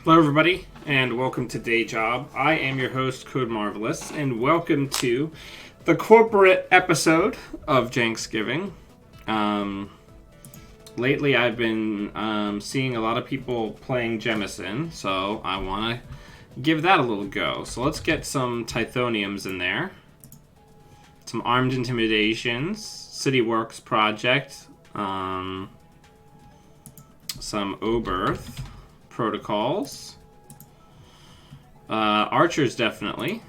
Hello, everybody, and welcome to Day Job. I am your host, Code Marvelous, and welcome to the corporate episode of Janksgiving. Lately, I've been seeing a lot of people playing Jemison, so I want to give that a little go. So let's get some Tithoniums in there, some Armed Intimidations, City Works Project, some Oberth protocols, archers definitely.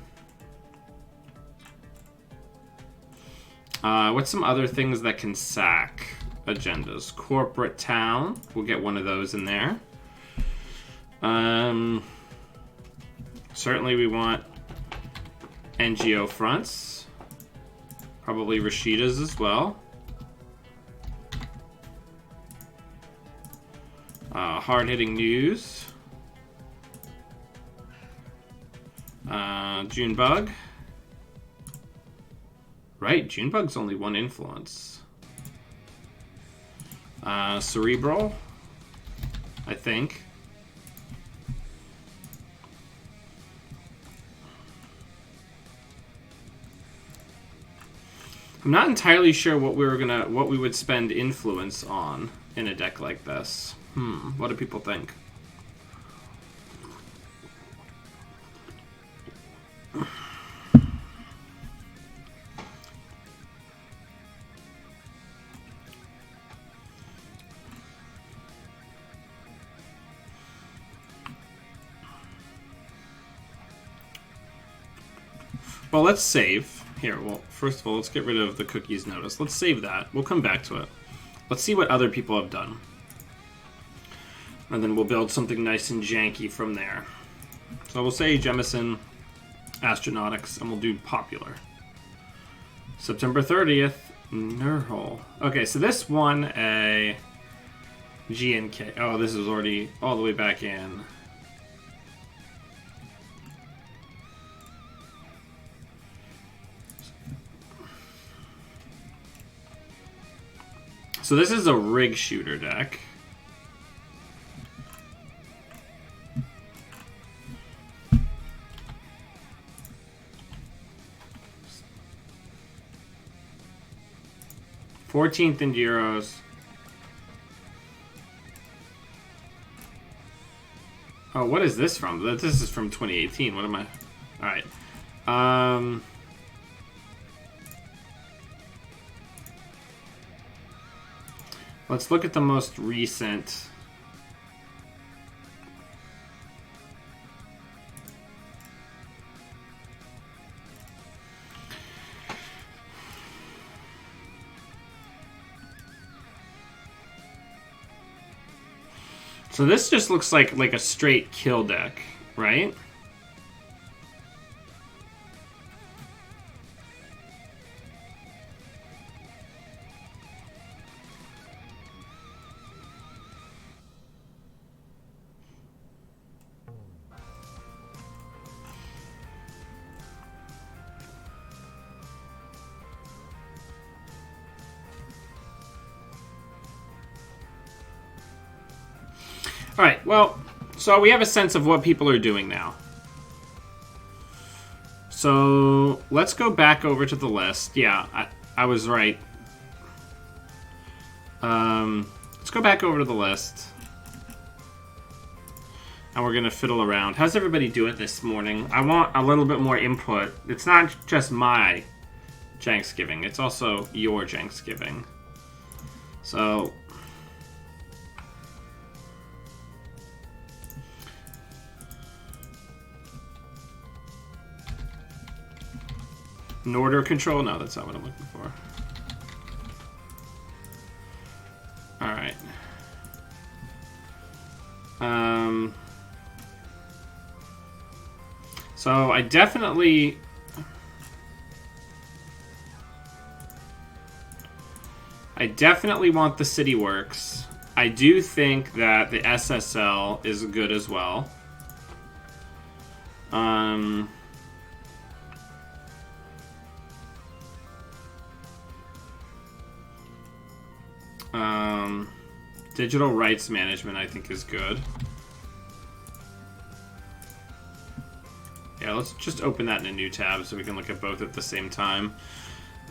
What's some other things that can sack agendas? Corporate town, we'll get one of those in there. Certainly we want NGO fronts, probably Rashida's as well. Hard-hitting news. Junebug. Right, Junebug's only one influence. Cerebral, I think. I'm not entirely sure what we would spend influence on in a deck like this. What do people think? Well, let's save. Here, well, first of all, let's get rid of the cookies notice. Let's save that. We'll come back to it. Let's see what other people have done. And then we'll build something nice and janky from there. So we'll say Jemison, Astronautics, and we'll do Popular. September 30th, Nurhole. Okay, so this won a GNK. Oh, this is already all the way back in. So this is a rig shooter deck. $14th in Euros. Oh, what is this from? This is from 2018. What am I? All right. Let's look at the most recent. So this just looks like a straight kill deck, right? Alright, well, so we have a sense of what people are doing now. So let's go back over to the list. Yeah, I was right. Let's go back over to the list. And we're going to fiddle around. How's everybody doing this morning? I want a little bit more input. It's not just my Janksgiving, it's also your Janksgiving. So Norder control? No, that's not what I'm looking for. Alright. So I definitely want the City Works. I do think that the SSL is good as well. Digital rights management, I think, is good. Here, let's just open that in a new tab so we can look at both at the same time.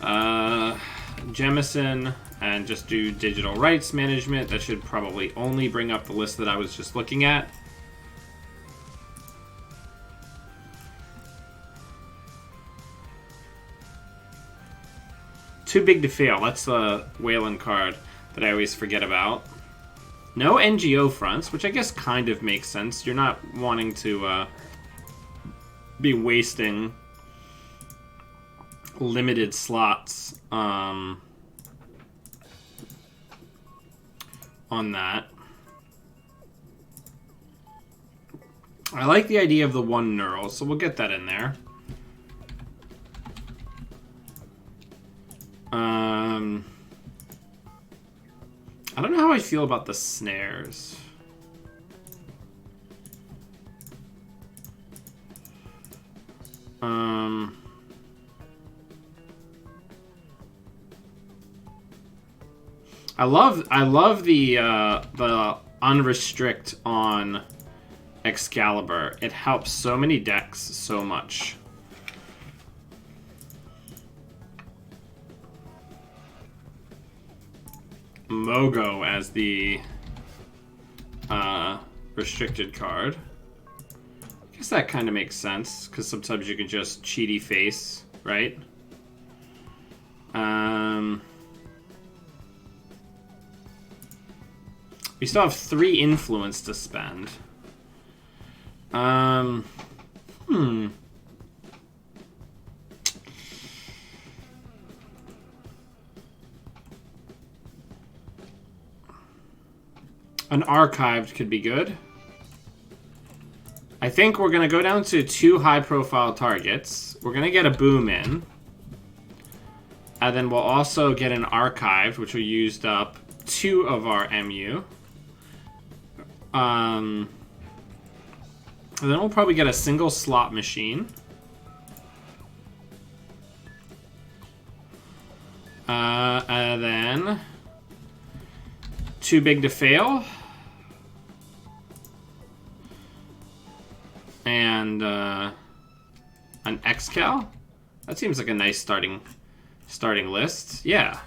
Jemison, and just do digital rights management. That should probably only bring up the list that I was just looking at. Too big to fail. That's the Wayland card that I always forget about. No NGO fronts, which I guess kind of makes sense. You're not wanting to be wasting limited slots on that. I like the idea of the one neural, so we'll get that in there. I don't know how I feel about the snares. I love the unrestrict on Excalibur. It helps so many decks so much. Mogo as the restricted card. I guess that kind of makes sense, because sometimes you can just cheaty face, right? We still have 3 influence to spend. An archived could be good. I think we're going to go down to 2 high-profile targets. We're going to get a boom in. And then we'll also get an archived, which will used up 2 of our MU. And then we'll probably get a single slot machine. And then too big to fail. And an Excal. That seems like a nice starting list. Yeah.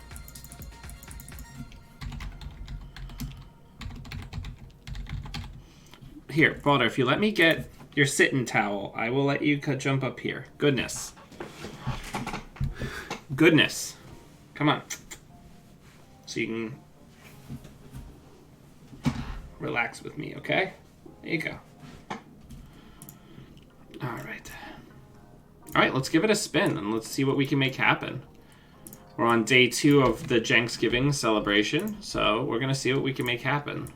Here, Balder, if you let me get your sitting towel, I will let you jump up here. Goodness. Goodness. Come on. So you can relax with me, okay? There you go. Alright. Alright, let's give it a spin and let's see what we can make happen. We're on day 2 of the Janksgiving celebration, so we're going to see what we can make happen.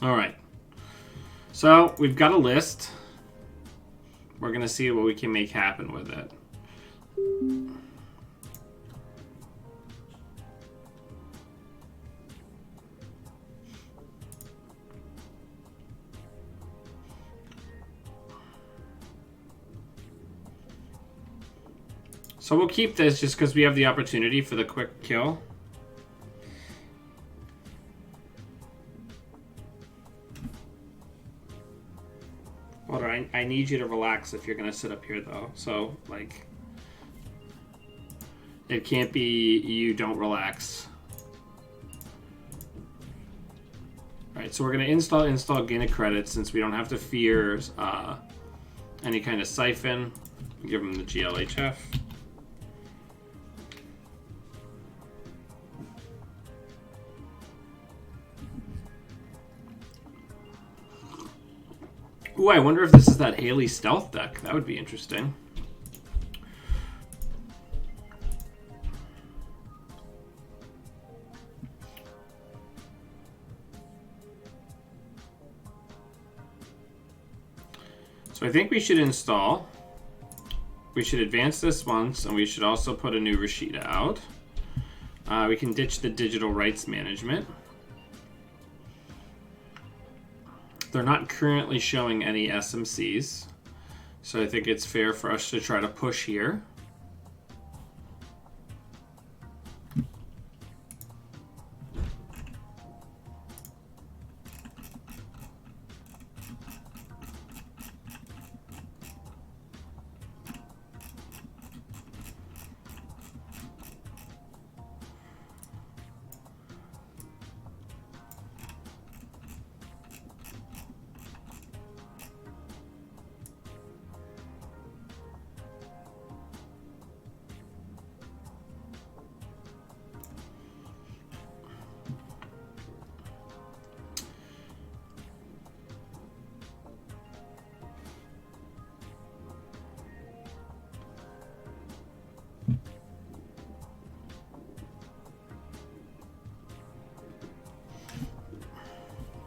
Alright. So, we've got a list. We're going to see what we can make happen with it. So we'll keep this just because we have the opportunity for the quick kill. Walter, I need you to relax if you're going to sit up here, though. So, like, it can't be you don't relax. Alright, so we're going to install gain a credit since we don't have to fear any kind of siphon. Give them the GLHF. Ooh, I wonder if this is that Haley stealth deck. That would be interesting. So I think we should install. We should advance this once, and we should also put a new Rashida out. We can ditch the digital rights management. They're not currently showing any SMCs, so I think it's fair for us to try to push here.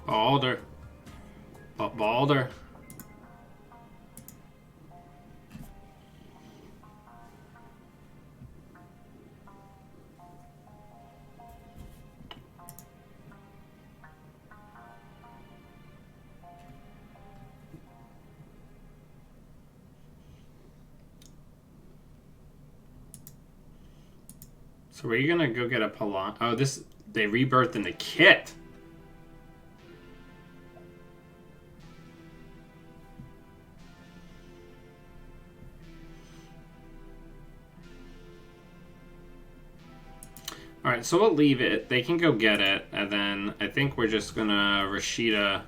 Balder. Balder. So are you gonna go get a Palon? Oh, this, they rebirthed in the kit. Alright, so we'll leave it. They can go get it, and then I think we're just gonna Rashida.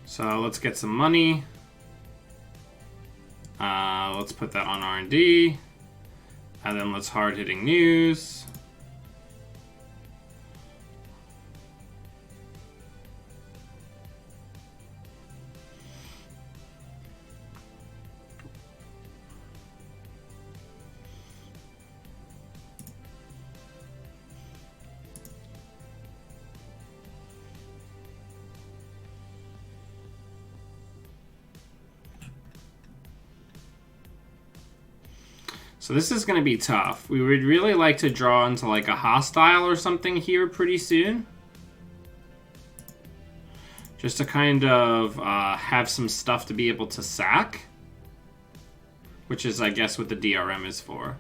So let's get some money. Let's put that on R&D. And then let's hard-hitting news. So this is going to be tough. We would really like to draw into like a hostile or something here pretty soon. Just to kind of have some stuff to be able to sack. Which is, I guess, what the DRM is for.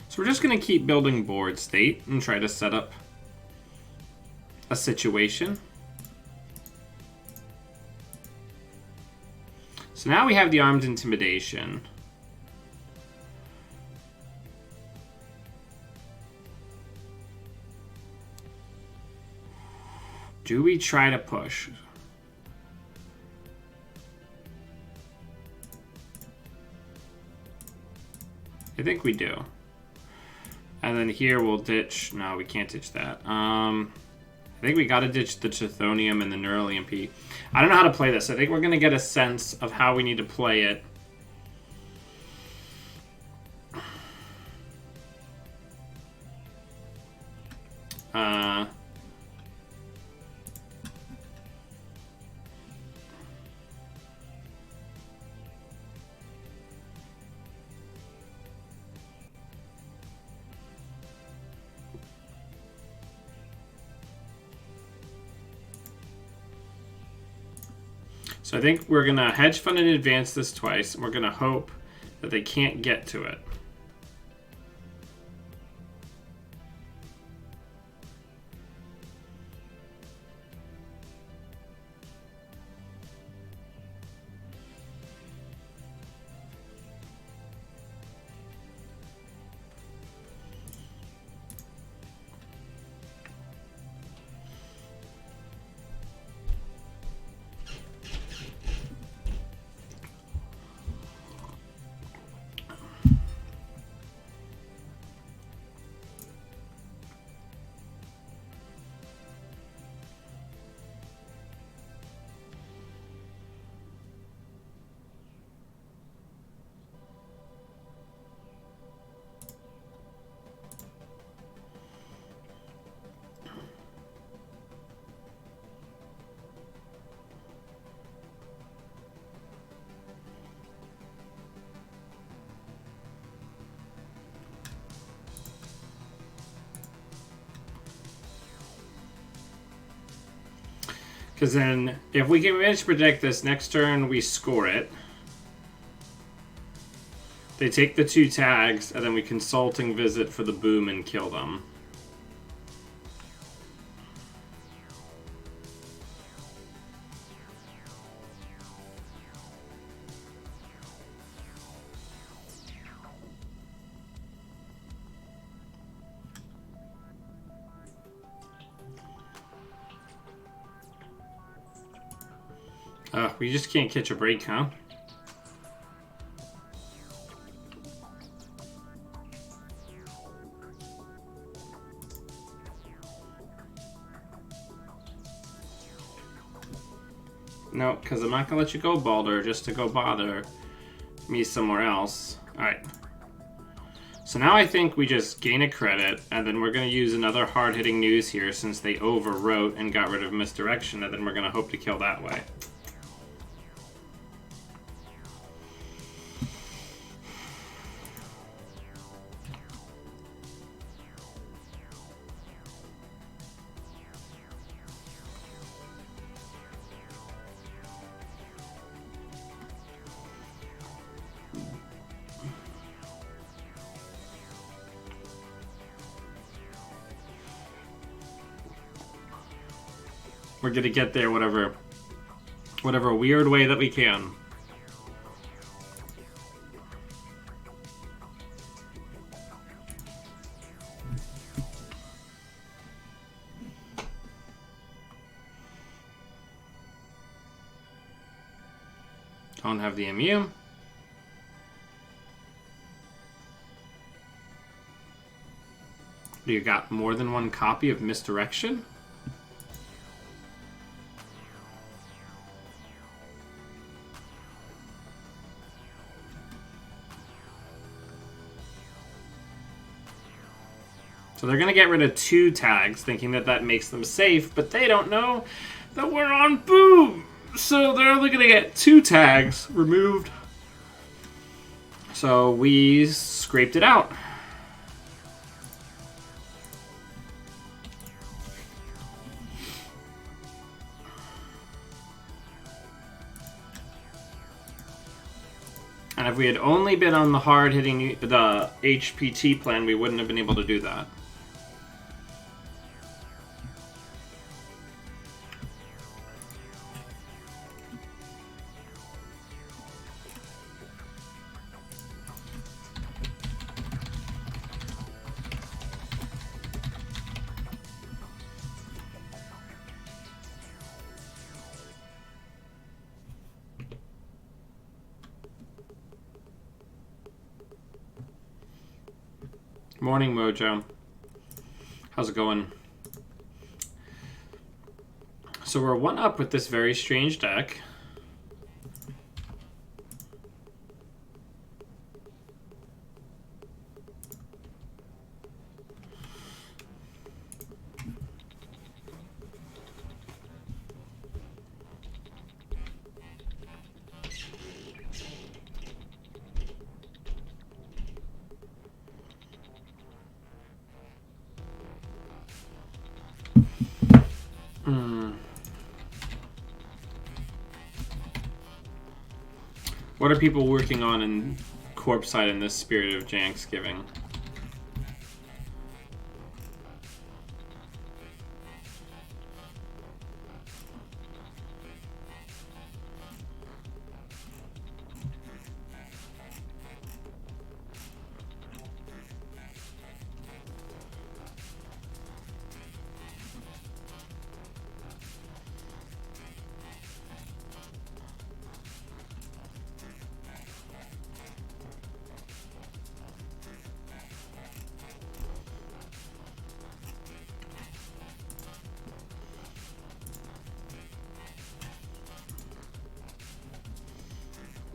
So we're just going to keep building board state and try to set up a situation. So now we have the armed intimidation. Do we try to push? I think we do. And then here we'll ditch. No, we can't ditch that. I think we got to ditch the Chthonium and the Neural EMP. I don't know how to play this. I think we're going to get a sense of how we need to play it. So I think we're going to hedge fund and advance this twice, and we're going to hope that they can't get to it. Because then, if we can manage to protect this, next turn we score it. They take the 2 tags, and then we Consulting Visit for the boom and kill them. We just can't catch a break, huh? No, because I'm not going to let you go, Balder, just to go bother me somewhere else. Alright. So now I think we just gain a credit, and then we're going to use another hard-hitting news here since they overwrote and got rid of misdirection, and then we're going to hope to kill that way. We're going to get there whatever weird way that we can. Don't have the MU. You got more than one copy of Misdirection? So they're going to get rid of 2 tags, thinking that that makes them safe, but they don't know that we're on boom. So they're only going to get 2 tags removed. So we scraped it out. And if we had only been on the hard-hitting, the HPT plan, we wouldn't have been able to do that. Morning, Mojo. How's it going? So we're 1 up with this very strange deck. What are people working on in Corpse side in this spirit of Janksgiving?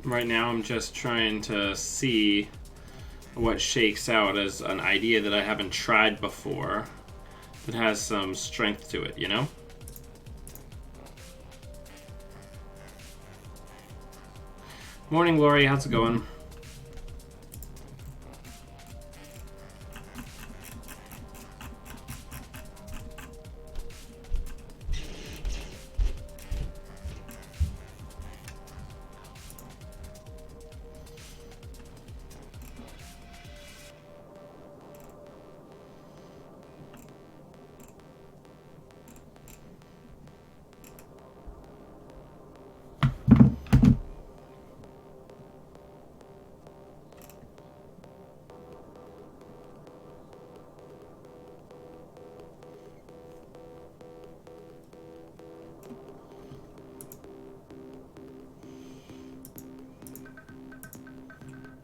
Right now I'm just trying to see what shakes out as an idea that I haven't tried before that has some strength to it, you know? Morning, Lori. How's it going?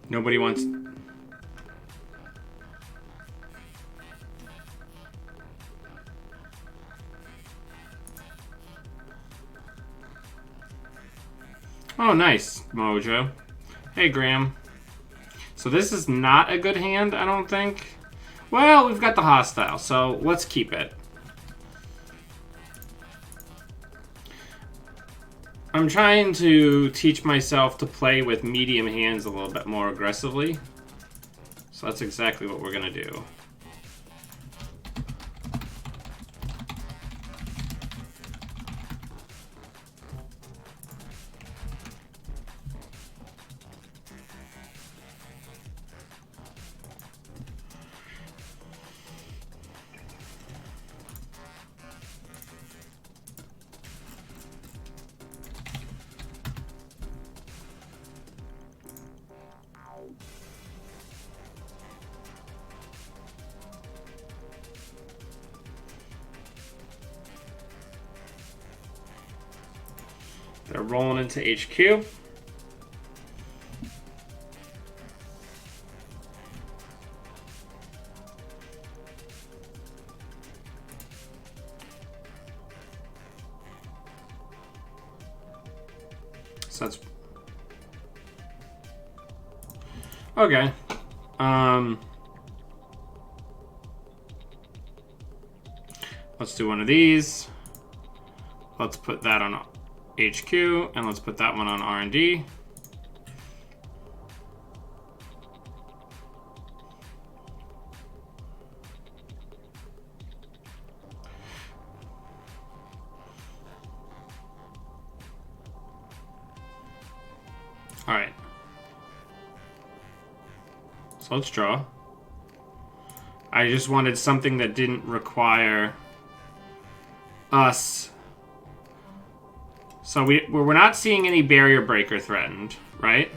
Nobody wants... Oh, nice, Mojo. Hey, Graham. So this is not a good hand, I don't think. Well, we've got the hostile, so let's keep it. I'm trying to teach myself to play with medium hands a little bit more aggressively. So that's exactly what we're going to do. They're rolling into HQ. So that's... Okay. Let's do one of these. Let's put that on HQ, and let's put that one on R&D. All right. So let's draw. I just wanted something that didn't require us. So we're not seeing any barrier breaker threatened, right?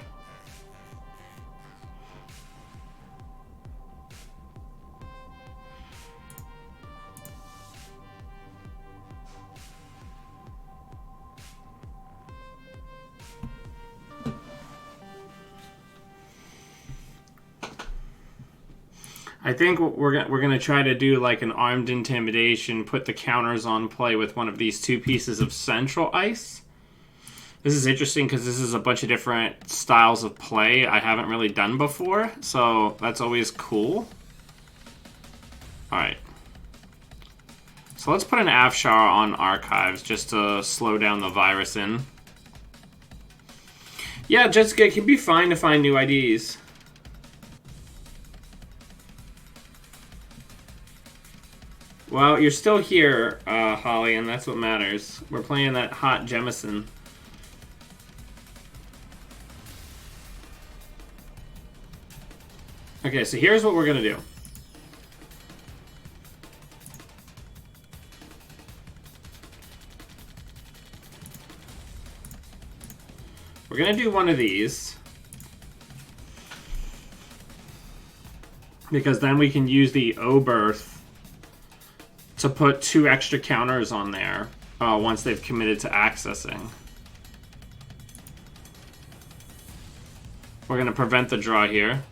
I think we're gonna try to do like an armed intimidation, put the counters on play with one of these two pieces of central ice. This is interesting because this is a bunch of different styles of play I haven't really done before, so that's always cool. Alright. So let's put an Afshar on archives just to slow down the virus in. Yeah, Jessica, it can be fine to find new IDs. Well, you're still here, Holly, and that's what matters. We're playing that hot Jemison. Okay, so here's what we're gonna do. We're gonna do one of these. Because then we can use the O-Birth to put 2 extra counters on there once they've committed to accessing. We're going to prevent the draw here.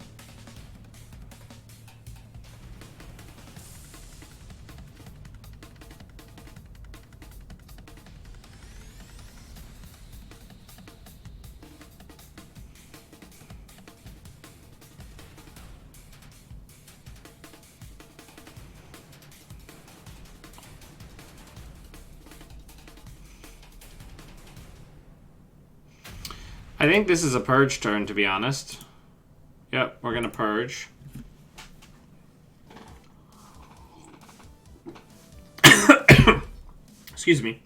I think this is a purge turn, to be honest. Yep, we're going to purge. Excuse me.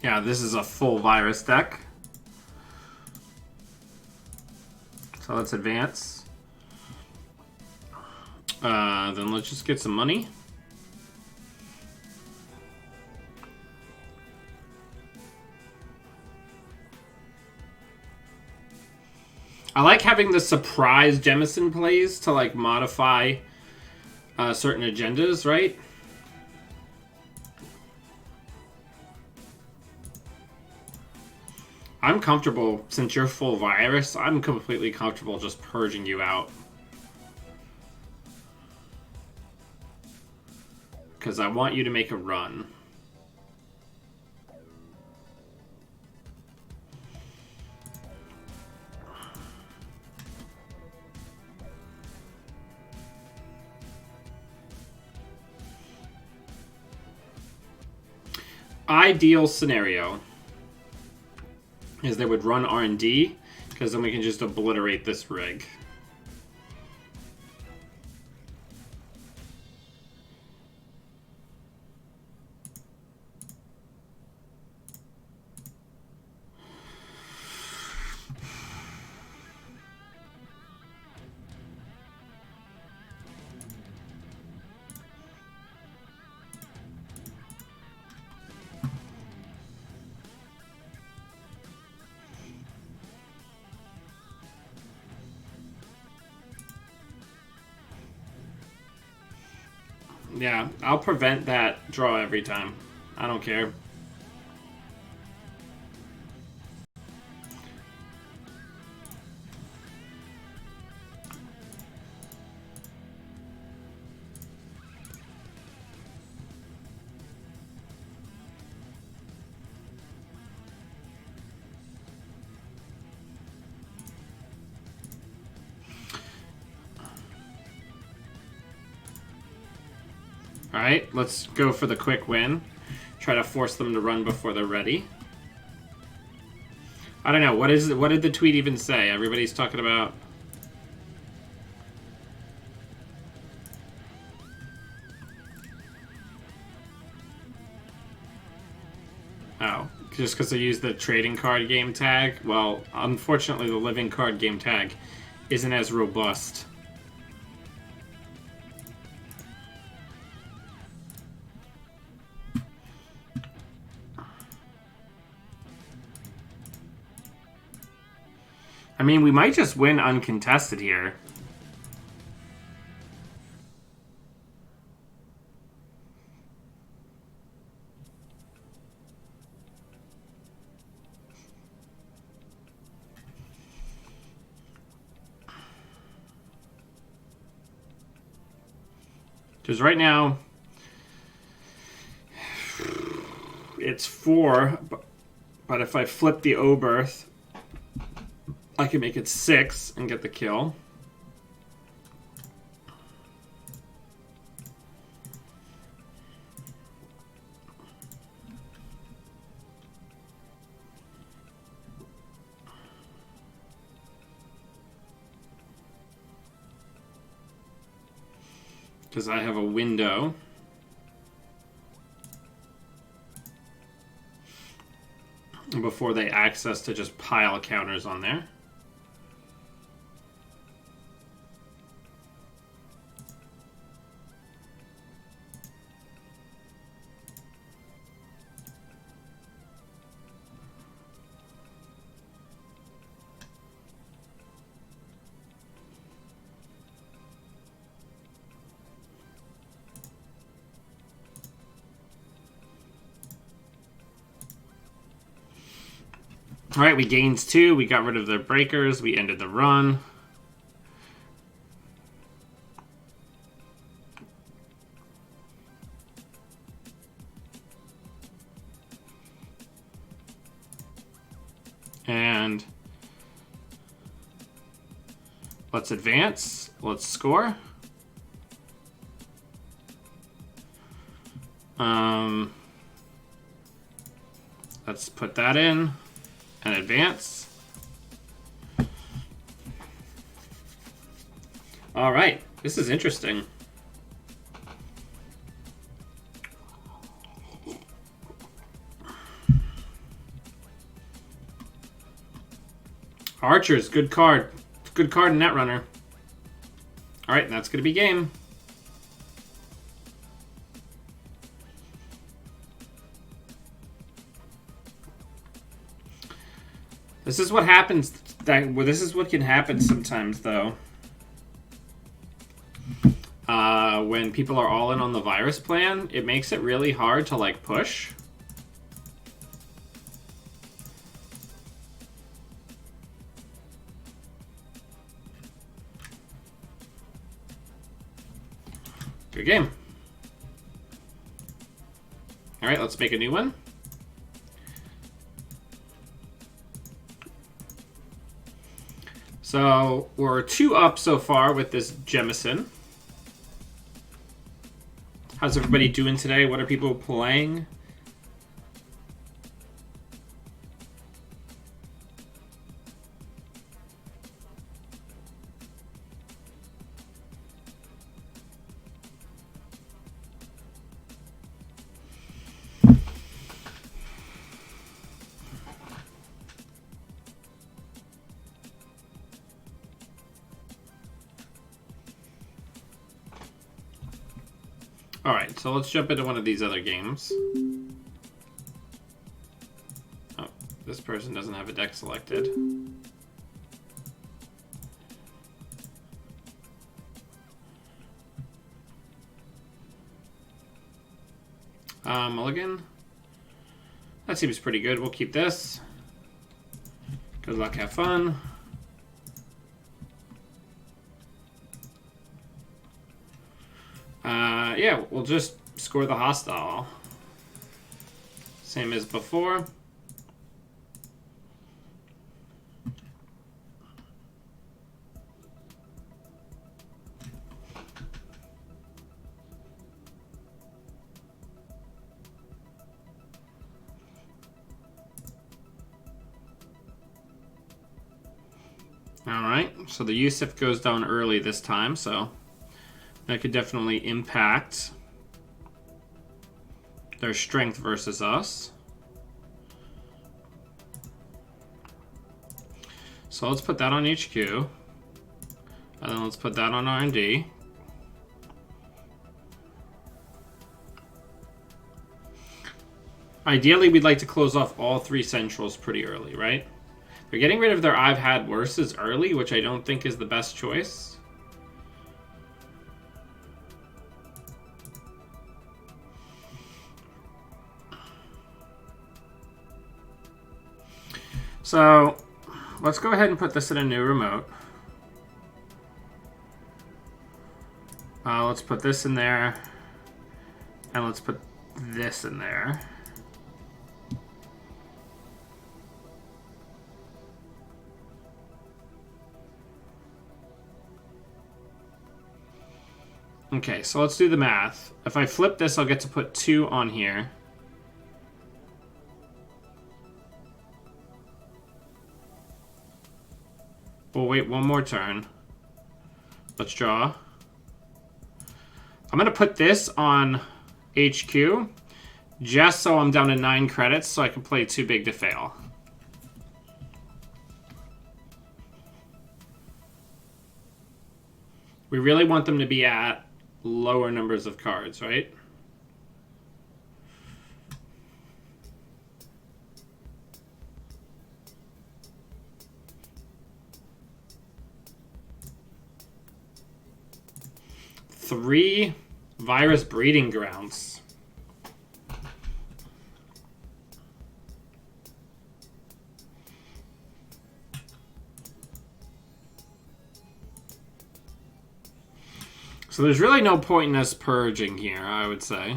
Yeah, this is a full virus deck. So let's advance. Then let's just get some money. I like having the surprise Jemison plays to like modify certain agendas, right? I'm comfortable, since you're full virus, I'm completely comfortable just purging you out. Because I want you to make a run. Ideal scenario is they would run R&D, because then we can just obliterate this rig. Yeah, I'll prevent that draw every time. I don't care. Alright, let's go for the quick win. Try to force them to run before they're ready. I don't know, what did the tweet even say? Everybody's talking about... Oh, just because they used the trading card game tag? Well, unfortunately the living card game tag isn't as robust. I mean, we might just win uncontested here. Because right now, it's 4, but if I flip the O-Birth, I can make it 6 and get the kill. Because I have a window. before they access to just pile counters on there. All right, we gained 2. We got rid of their breakers. We ended the run. And let's advance. Let's score. Let's put that in. And advance. All right, this is interesting. Archers, good card. Good card in Netrunner. All right, that's going to be game. This is what happens. This is what can happen sometimes, though. When people are all in on the virus plan, it makes it really hard to, like, push. Good game. All right, let's make a new one. So we're 2 up so far with this Jemison. How's everybody doing today? What are people playing? Alright, so let's jump into one of these other games. Oh, this person doesn't have a deck selected. Mulligan. That seems pretty good. We'll keep this. Good luck, have fun. Yeah, we'll just score the hostile. Same as before. Alright, so the Yusuf goes down early this time, so that could definitely impact their strength versus us. So let's put that on HQ. And then let's put that on R&D. Ideally, we'd like to close off all 3 centrals pretty early, right? They're getting rid of their I've had worses early, which I don't think is the best choice. So let's go ahead and put this in a new remote. Let's put this in there. And let's put this in there. Okay, so let's do the math. If I flip this, I'll get to put 2 on here. We'll wait one more turn. Let's draw. I'm going to put this on HQ, Just so I'm down to 9 credits so I can play Too Big to Fail. We really want them to be at lower numbers of cards, right? Three virus breeding grounds. So there's really no point in us purging here, I would say.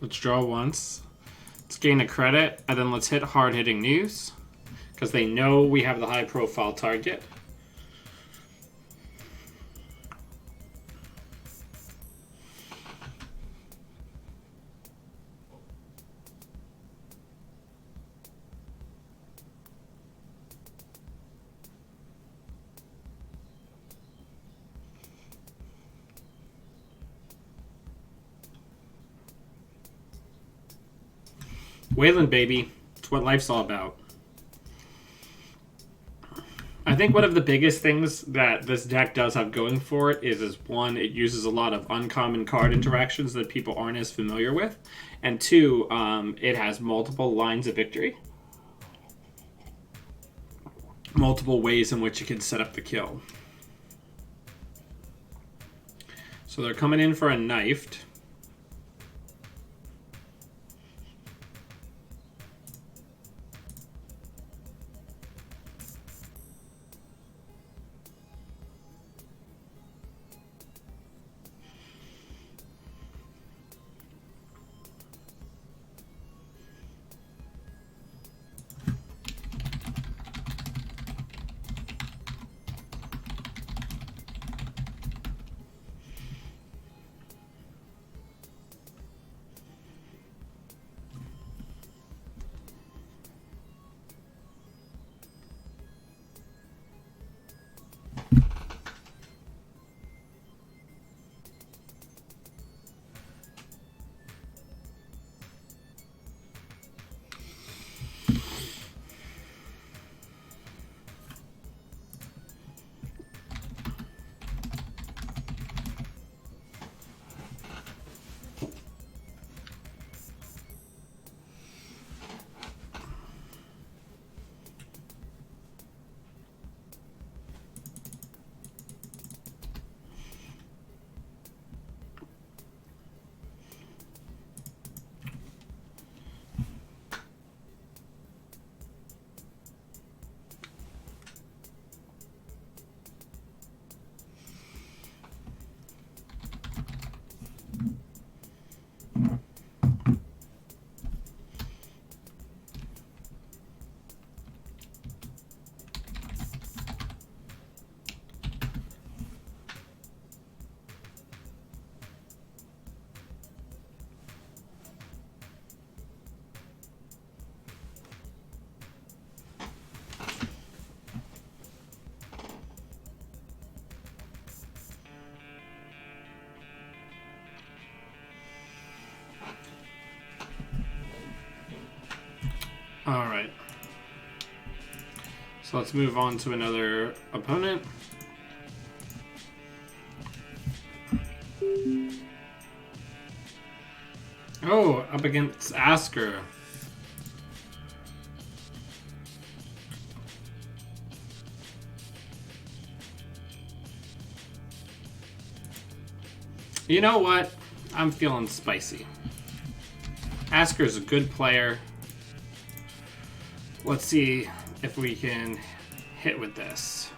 Let's draw once. Let's gain a credit, and then let's hit hard-hitting news, because they know we have the high-profile target. Wayland, baby. It's what life's all about. I think one of the biggest things that this deck does have going for it is one, it uses a lot of uncommon card interactions that people aren't as familiar with. And two, it has multiple lines of victory. Multiple ways in which it can set up the kill. So they're coming in for a knifed. All right. So let's move on to another opponent. Oh, up against Asker. You know what? I'm feeling spicy. Asker's a good player. Let's see if we can hit with this.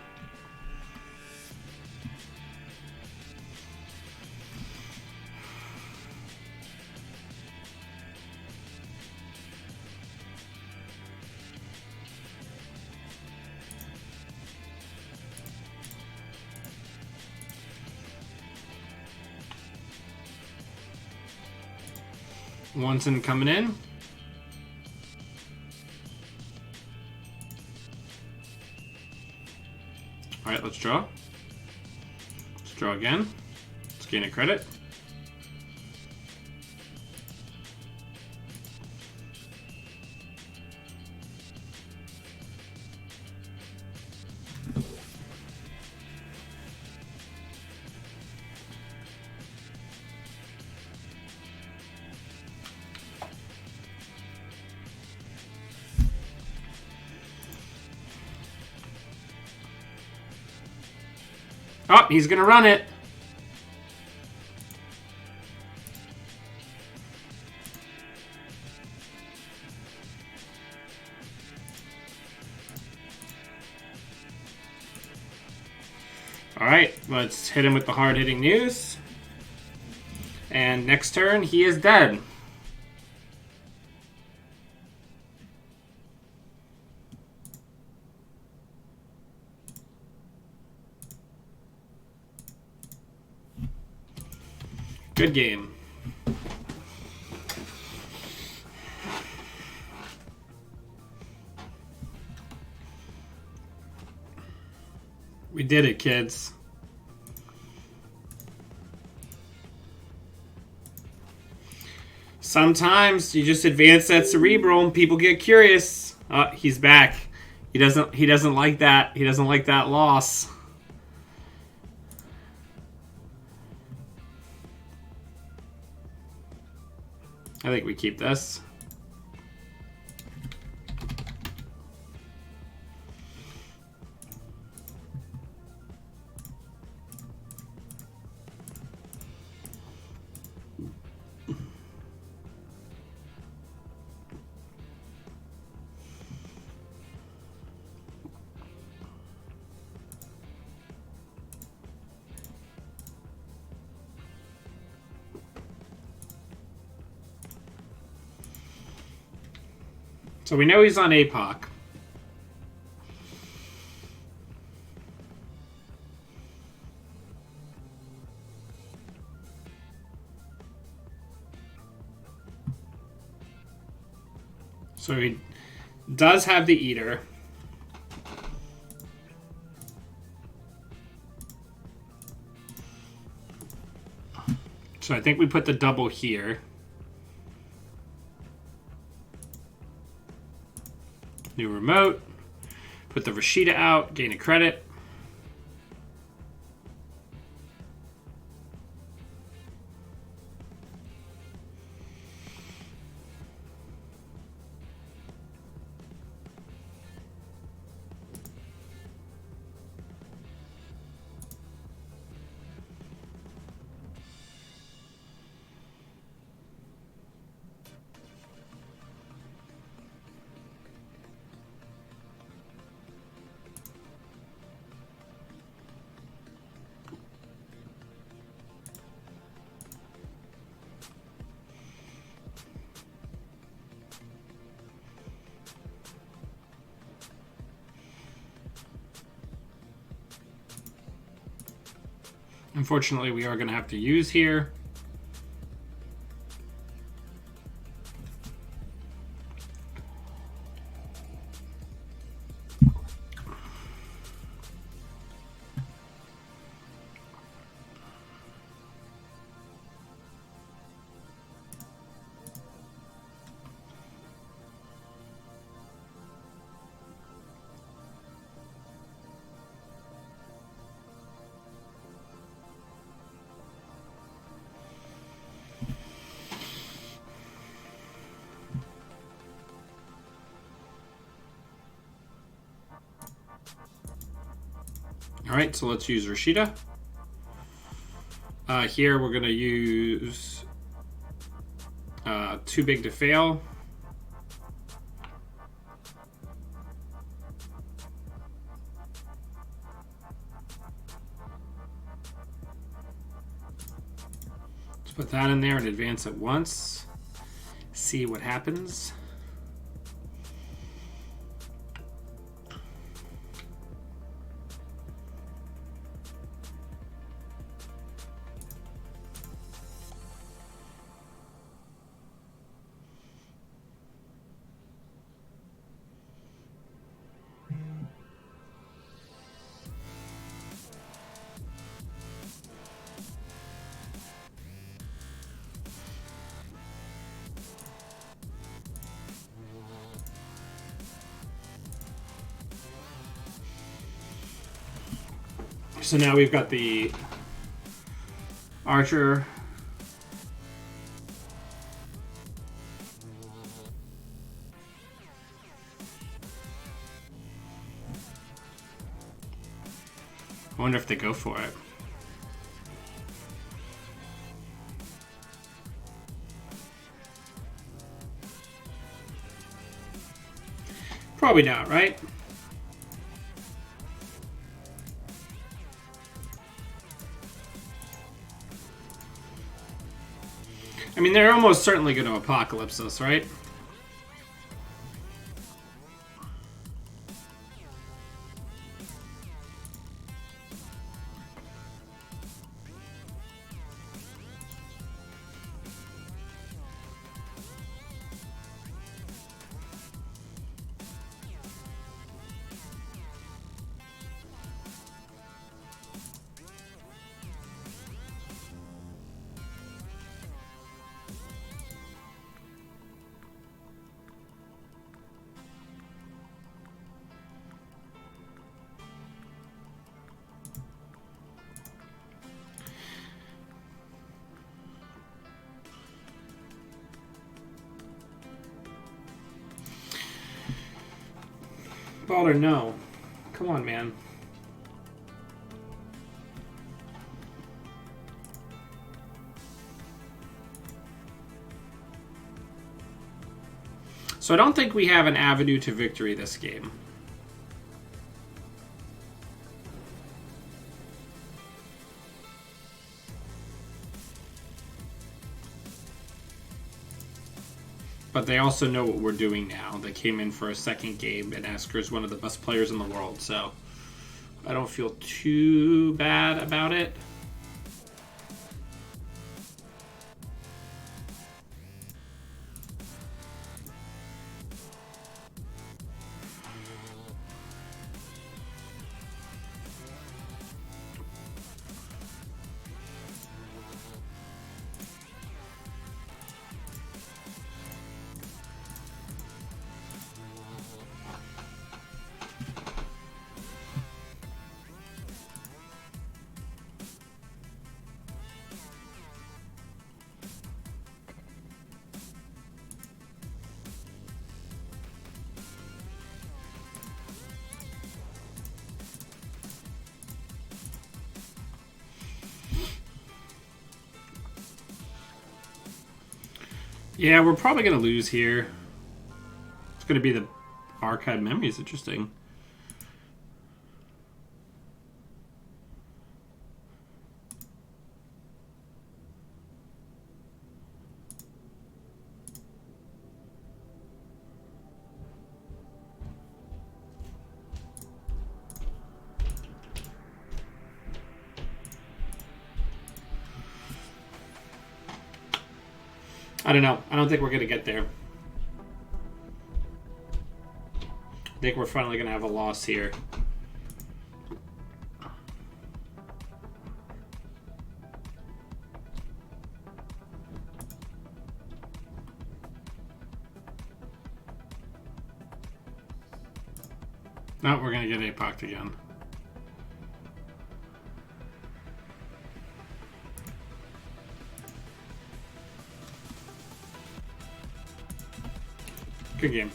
Onsen coming in. Alright, let's draw. Let's draw again. Let's gain a credit. Oh, he's gonna run it. All right, let's hit him with the hard-hitting news. And next turn, he is dead. Good game. We did it, kids. Sometimes you just advance that cerebral and people get curious. Oh, he's back. He doesn't like that. He doesn't like that loss. I think we keep this. So we know he's on APOC. So he does have the Eater. So I think we put the double here. New remote. Put the Rashida out, gain a credit. Unfortunately, we are going to have to use here. All right, so let's use Rashida. Here we're going to use Too Big to Fail. Let's put that in there and advance it once. See what happens. So now we've got the archer. I wonder if they go for it. Probably not, right? I mean, they're almost certainly going to apocalypse us, right? Balder, no. Come on, man. So I don't think we have an avenue to victory this game. But they also know what we're doing now. They came in for a second game, and Asker is one of the best players in the world, so I don't feel too bad about it. Yeah, we're probably going to lose here. It's going to be the archive memories. Interesting. I don't know. I don't think we're going to get there. I think we're finally going to have a loss here. No, we're going to get apocked again. Good game.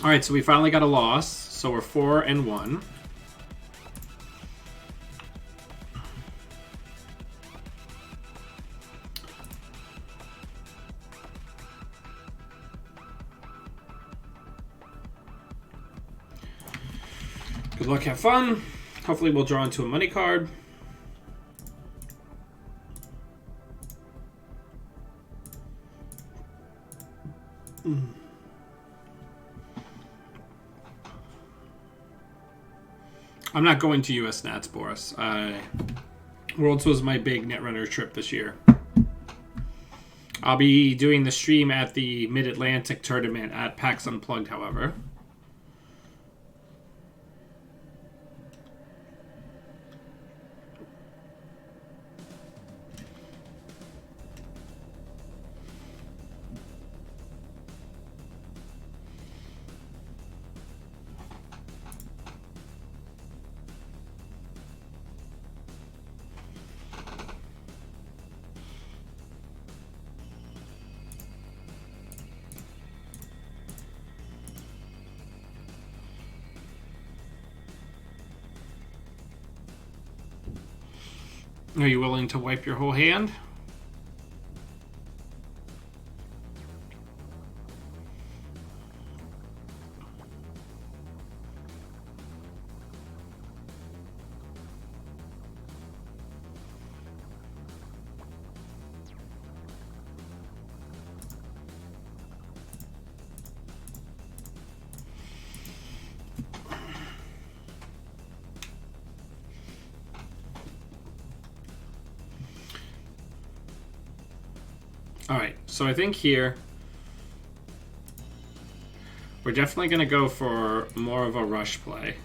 All right, so we finally got a loss. So we're 4-1. Good luck, have fun. Hopefully we'll draw into a money card. I'm not going to US Nats, Boris. Worlds was my big Netrunner trip this year. I'll be doing the stream at the Mid-Atlantic tournament at PAX Unplugged, however. Are you willing to wipe your whole hand? Alright, so I think here we're definitely going to go for more of a rush play.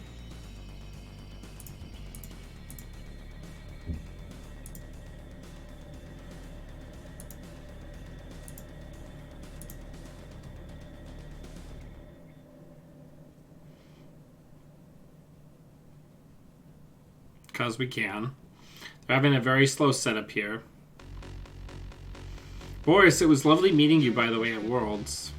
Because we can. We're having a very slow setup here. Boris, it was lovely meeting you, by the way, at Worlds.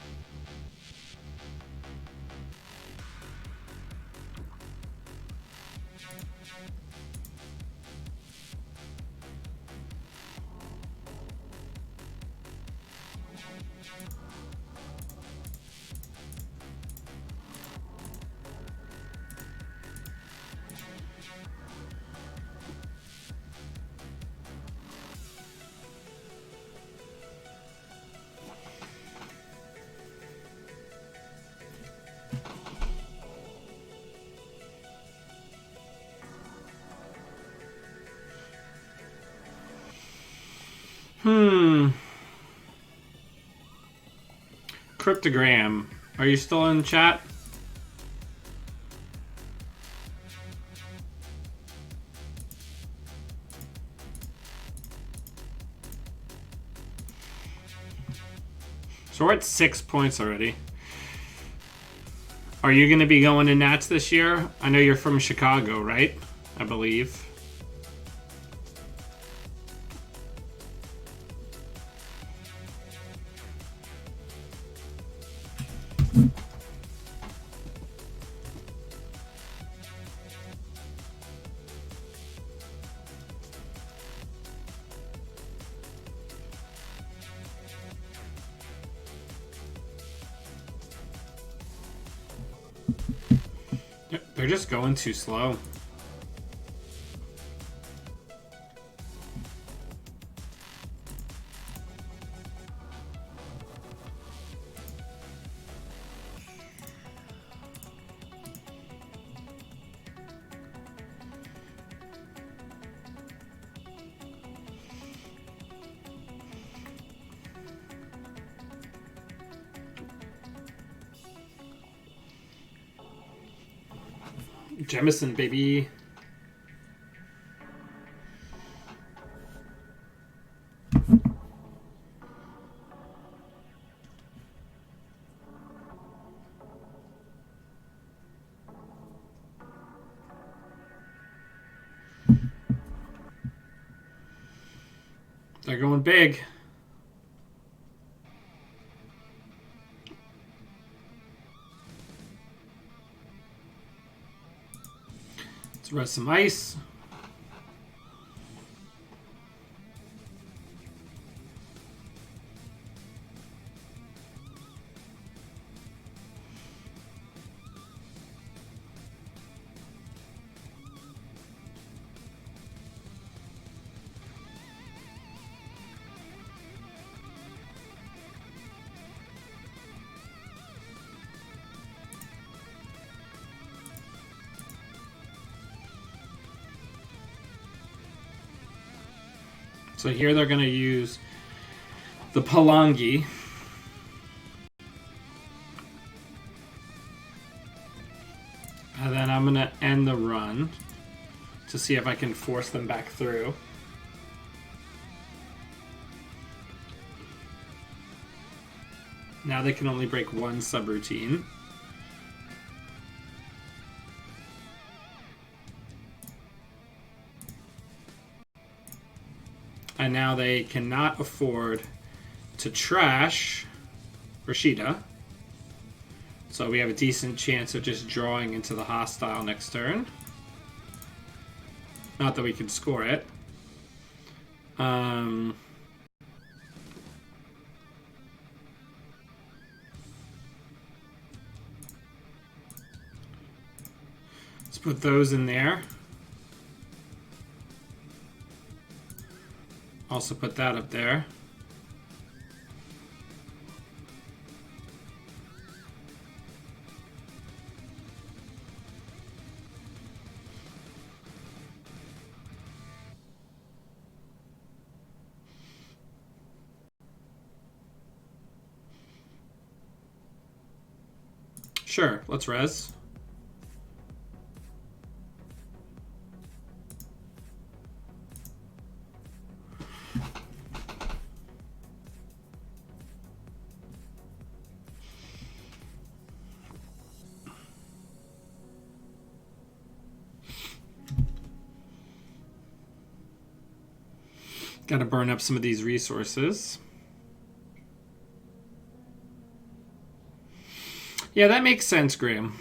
Cryptogram, are you still in chat? So we're at 6 points already. Are you going to be going to Nats this year? I know you're from Chicago, right? I believe. They're just going too slow. Jemison, baby. They're going big. Let's rest some ice. So here they're going to use the Palangi. And then I'm going to end the run to see if I can force them back through. Now they can only break one subroutine. And now they cannot afford to trash Rashida. So we have a decent chance of just drawing into the hostile next turn. Not that we can score it. Um, let's put those in there. Also put that up there. Sure, let's res. Got to burn up some of these resources. Yeah, that makes sense, Graham.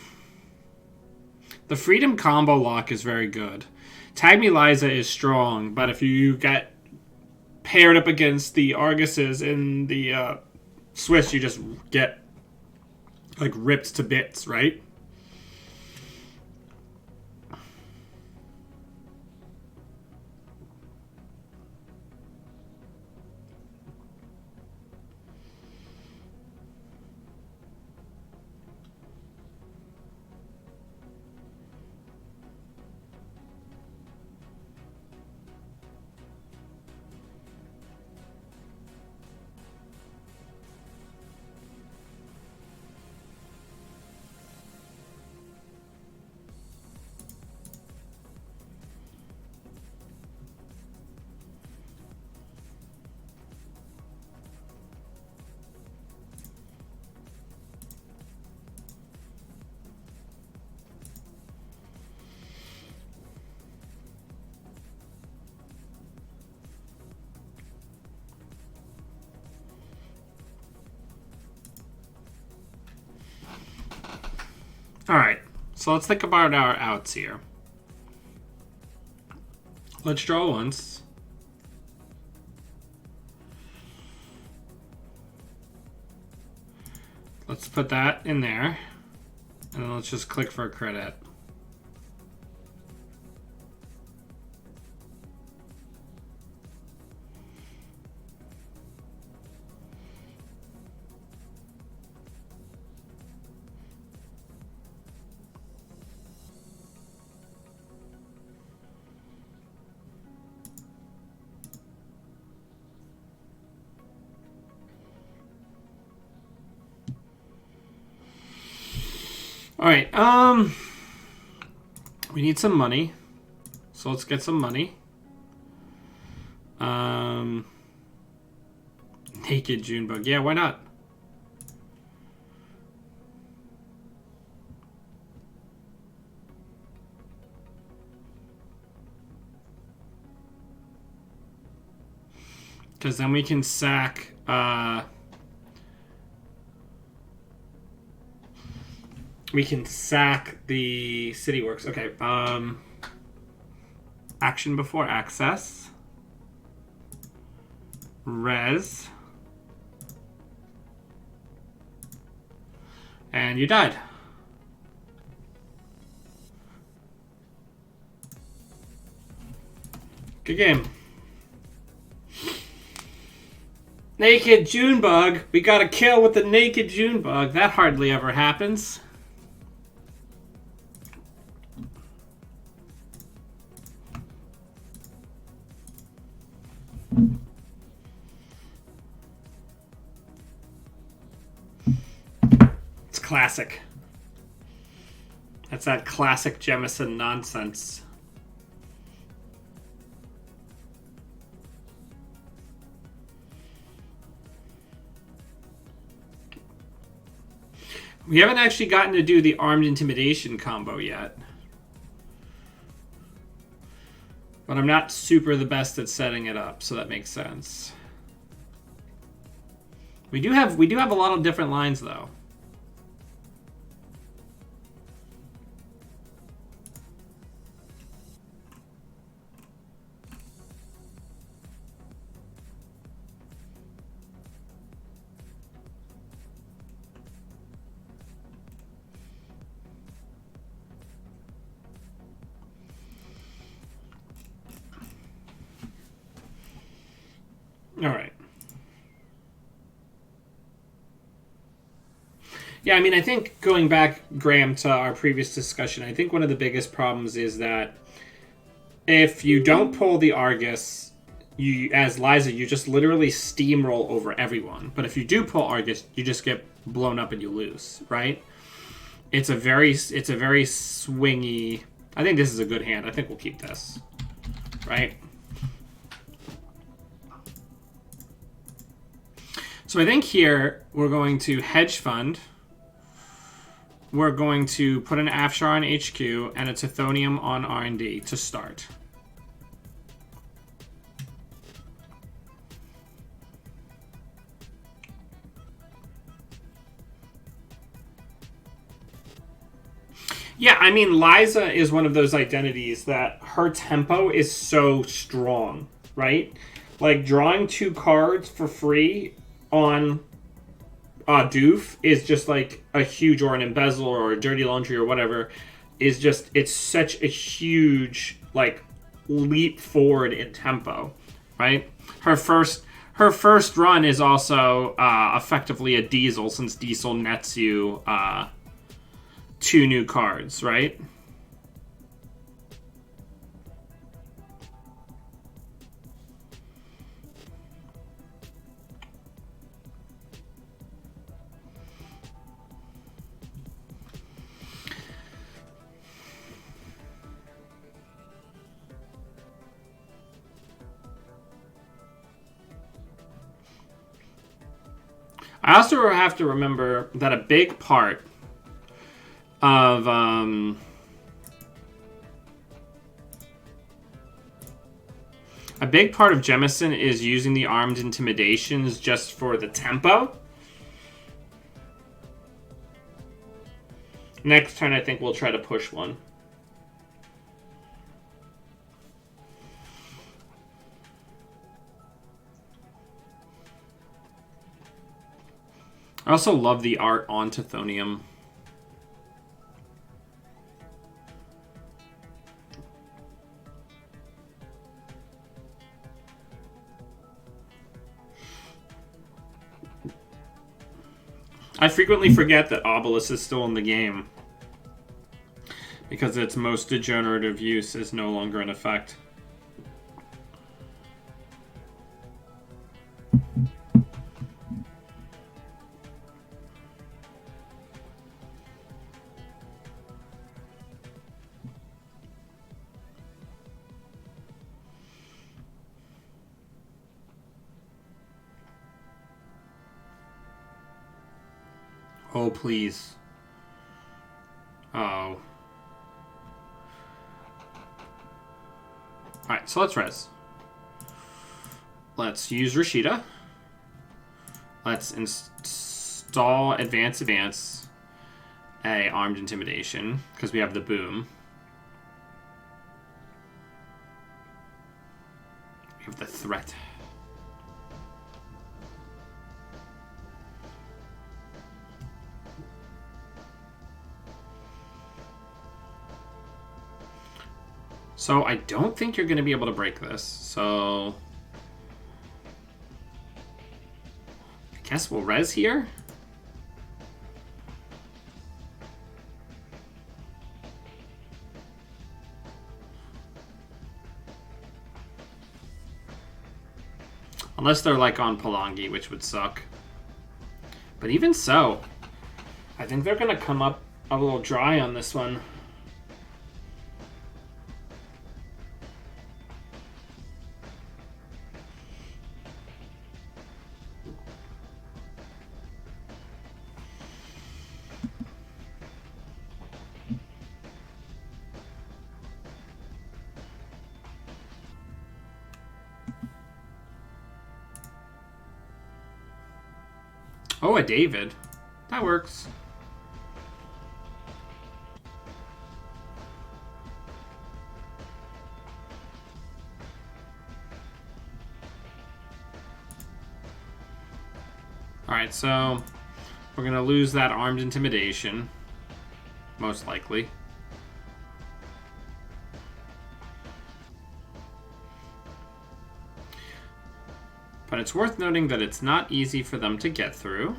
The Freedom combo lock is very good. Tag Me Liza is strong, but if you get paired up against the Arguses in the Swiss, you just get like ripped to bits, right? Alright, so let's think about our outs here. Let's draw once. Let's put that in there. And then let's just click for a credit. All right, we need some money. So let's get some money. Naked Junebug. Yeah, why not? Because then we can sack the City Works. Okay. Action before access. Res. And you died. Good game. Naked Junebug. We got a kill with the Naked Junebug. That hardly ever happens. It's classic. That's that classic Jemison nonsense. We haven't actually gotten to do the Armed Intimidation combo yet. But I'm not super the best at setting it up, so that makes sense. We do have a lot of different lines though. All right. Yeah, I mean, I think going back, Graham, to our previous discussion, I think one of the biggest problems is that if you don't pull the Argus, you, as Liza, you just literally steamroll over everyone. But if you do pull Argus, you just get blown up and you lose, right? It's a very swingy. I think this is a good hand. I think we'll keep this, right? So I think here we're going to hedge fund. We're going to put an Afshar on HQ and a Tithonium on R&D to start. Yeah, I mean, Liza is one of those identities that her tempo is so strong, right? Like, drawing 2 cards for free on Doof is just like a huge, or an Embezzle or a Dirty Laundry or whatever, is just, it's such a huge, like, leap forward in tempo, right? Her first run is also effectively a Diesel, since Diesel nets you 2 new cards, right? I also have to remember that a big part of Jemison is using the armed intimidations just for the tempo. Next turn, I think we'll try to push one. I also love the art on Tithonium. I frequently forget that Obelisk is still in the game, because its most degenerative use is no longer in effect. Oh, please. Oh. Alright, so let's res. Let's use Rashida. Let's install Advance, a Armed Intimidation, because we have the Boom. We have the Threat. So I don't think you're going to be able to break this. So I guess we'll res here. Unless they're like on Palangi, which would suck. But even so, I think they're going to come up a little dry on this one. Oh, a David. That works. Alright, so we're going to lose that Armed Intimidation. Most likely. But it's worth noting that it's not easy for them to get through.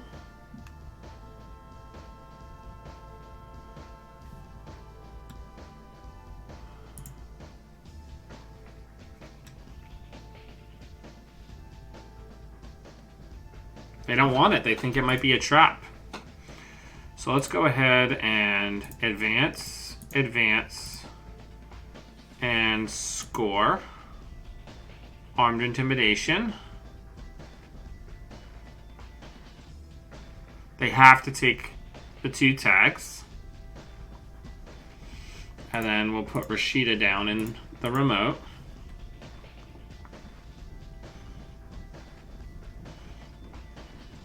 They don't want it. They think it might be a trap. So let's go ahead and advance, advance, and score. Armed intimidation. They have to take the 2 tags. And then we'll put Rashida down in the remote.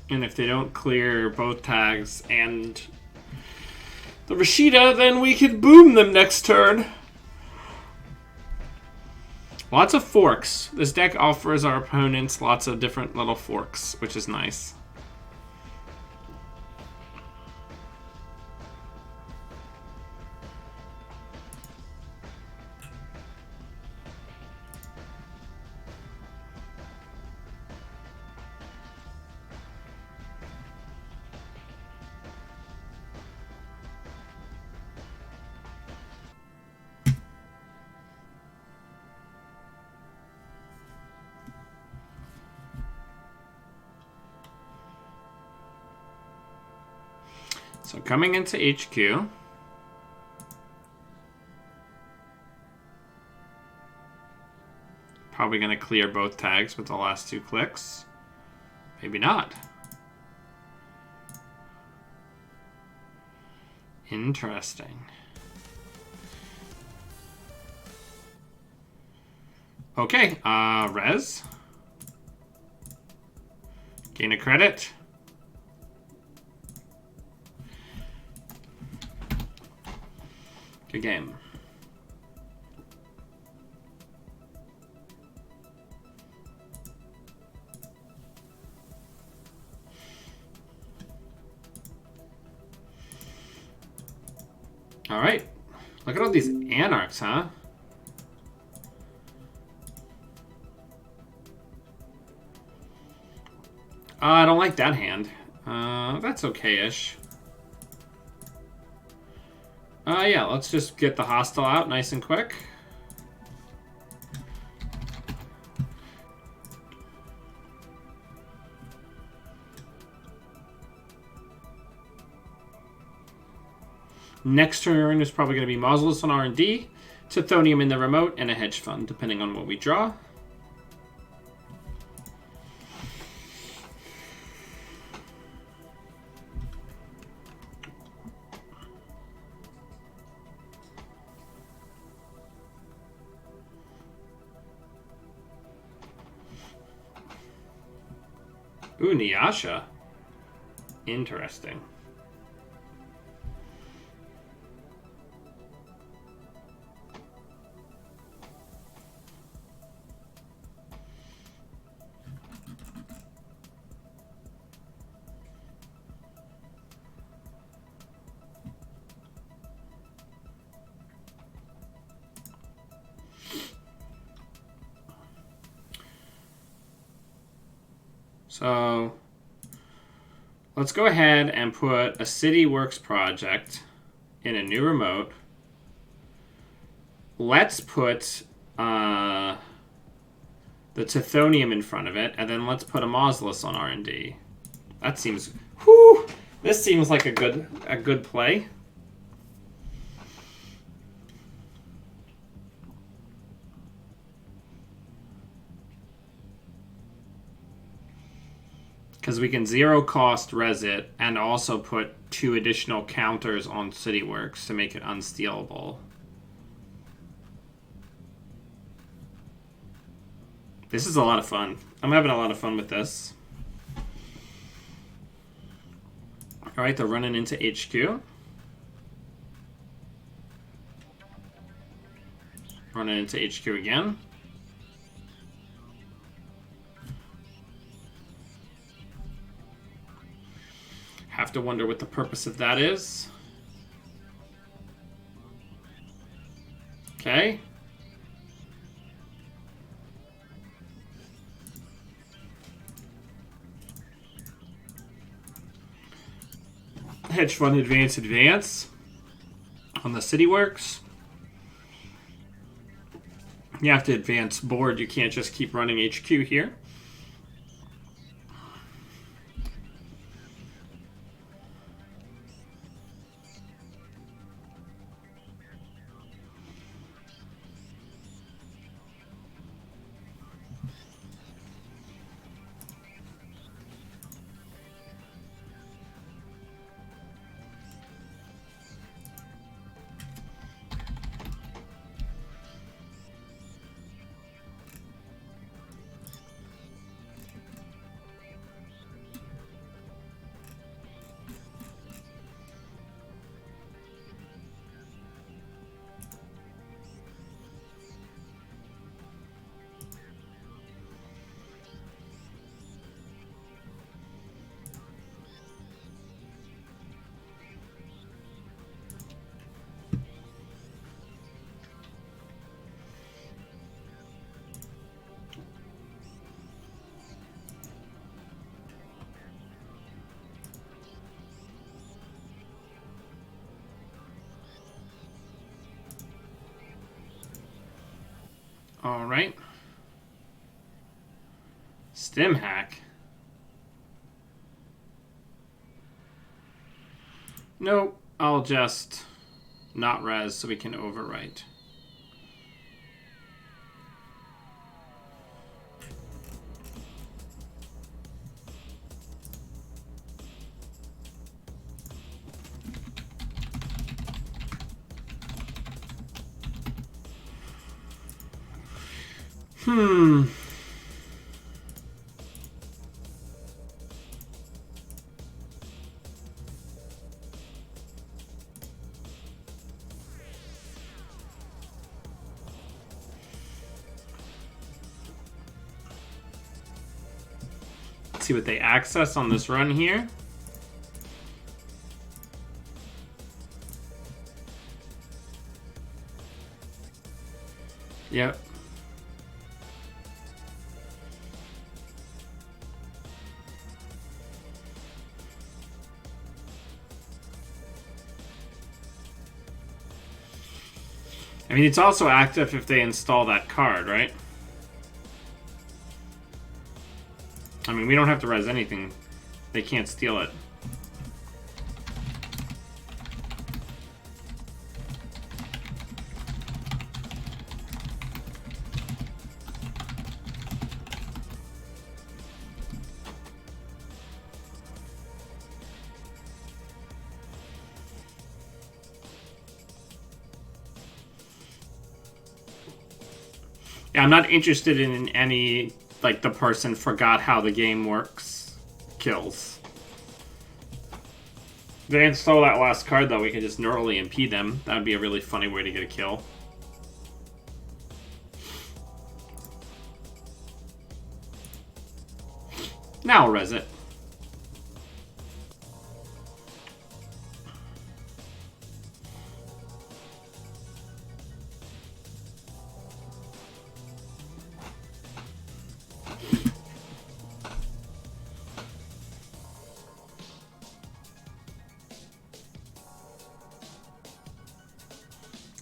And if they don't clear both tags and the Rashida, then we can boom them next turn. Lots of forks. This deck offers our opponents lots of different little forks, which is nice. So coming into HQ, probably going to clear both tags with the last 2 clicks. Maybe not. Interesting. Okay, res. Gain a credit. Good game. All right. Look at all these anarchs, huh? I don't like that hand. That's okay-ish. Yeah, let's just get the hostile out nice and quick. Next turn is probably going to be Mausolus on R&D, Tithonium in the remote, and a hedge fund, depending on what we draw. Ooh, Nyasha. Interesting. So let's go ahead and put a City Works project in a new remote. Let's put the Tithonium in front of it, and then let's put a Mausolus on R&D. That seems, whew, this seems like a good play. Because we can 0 cost res it and also put 2 additional counters on City Works to make it unstealable. This is a lot of fun. I'm having a lot of fun with this. Alright, they're running into HQ. Running into HQ again. Have to wonder what the purpose of that is. Okay. Hedge fund advance on the city works. You have to advance board. You can't just keep running HQ here. All right. Stim hack. Nope. I'll just not res so we can overwrite. See what they access on this run here. Yep. I mean, it's also active if they install that card, right? I mean, we don't have to res anything. They can't steal it. Yeah, I'm not interested in any, like, the person forgot how the game works kills. If they install that last card, though, we can just neurally impede them. That would be a really funny way to get a kill. Now I'll res it.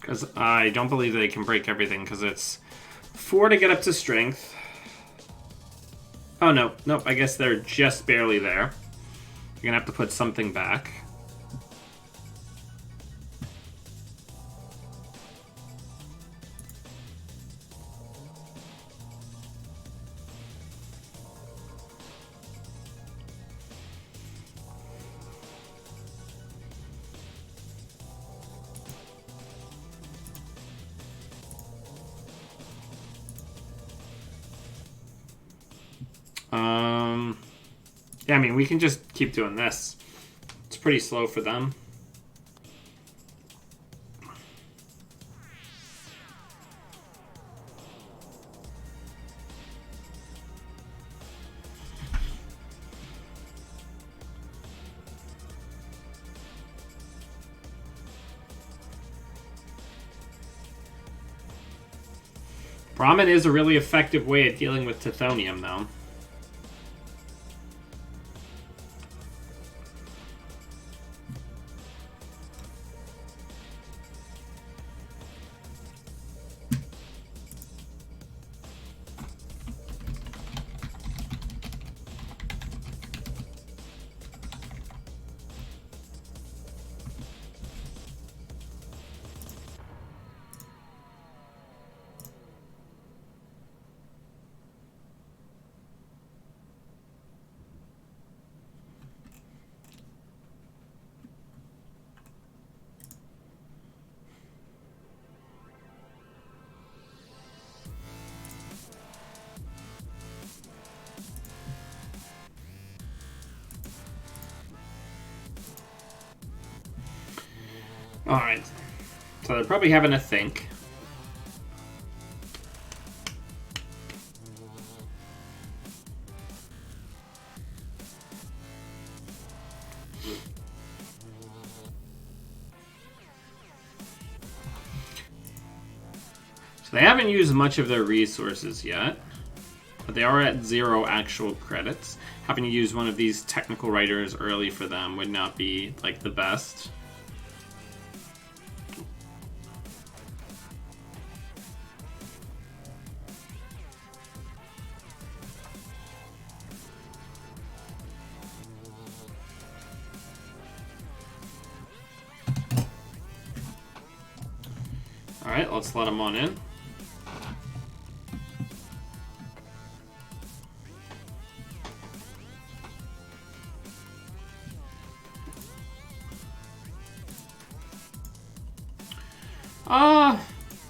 Because I don't believe they can break everything, because it's 4 to get up to strength. Oh, no. Nope, I guess they're just barely there. You're going to have to put something back. Yeah, I mean, we can just keep doing this. It's pretty slow for them. Brahmin is a really effective way of dealing with Tithonium, though. Alright. So they're probably having a think. So they haven't used much of their resources yet, but they are at 0 actual credits. Having to use one of these technical writers early for them would not be, like, the best. Alright, let's let them on in.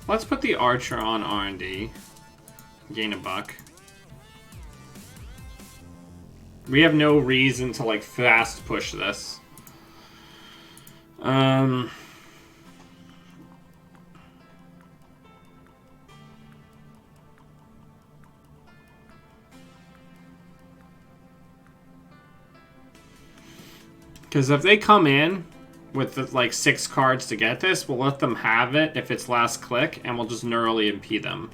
Let's put the archer on R&D. Gain a buck. We have no reason to, like, fast push this. Because if they come in with, like, 6 cards to get this, we'll let them have it if it's last click, and we'll just neurally impede them.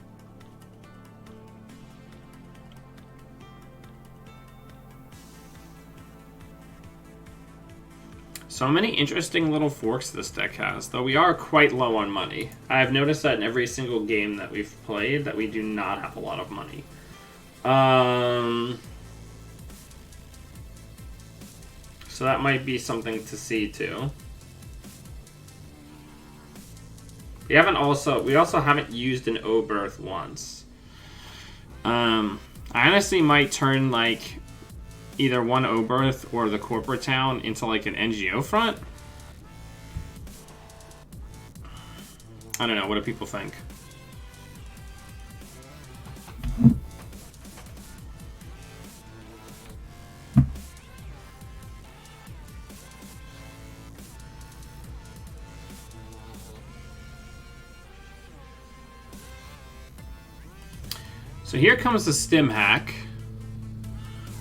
So many interesting little forks this deck has, though we are quite low on money. I've noticed that in every single game that we've played that we do not have a lot of money. So that might be something to see too. We also haven't used an Oberth once. I honestly might turn, like, either one Oberth or the corporate town into, like, an NGO front. I don't know, what do people think? So here comes the stim hack.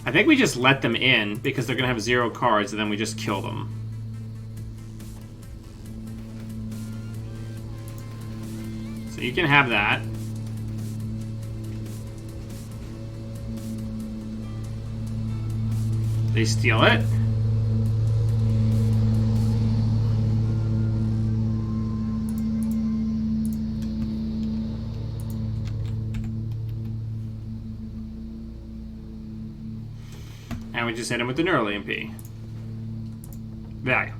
I think we just let them in because they're going to have 0 cards and then we just kill them. So you can have that. They steal it. And we just hit him with the neural EMP. Value.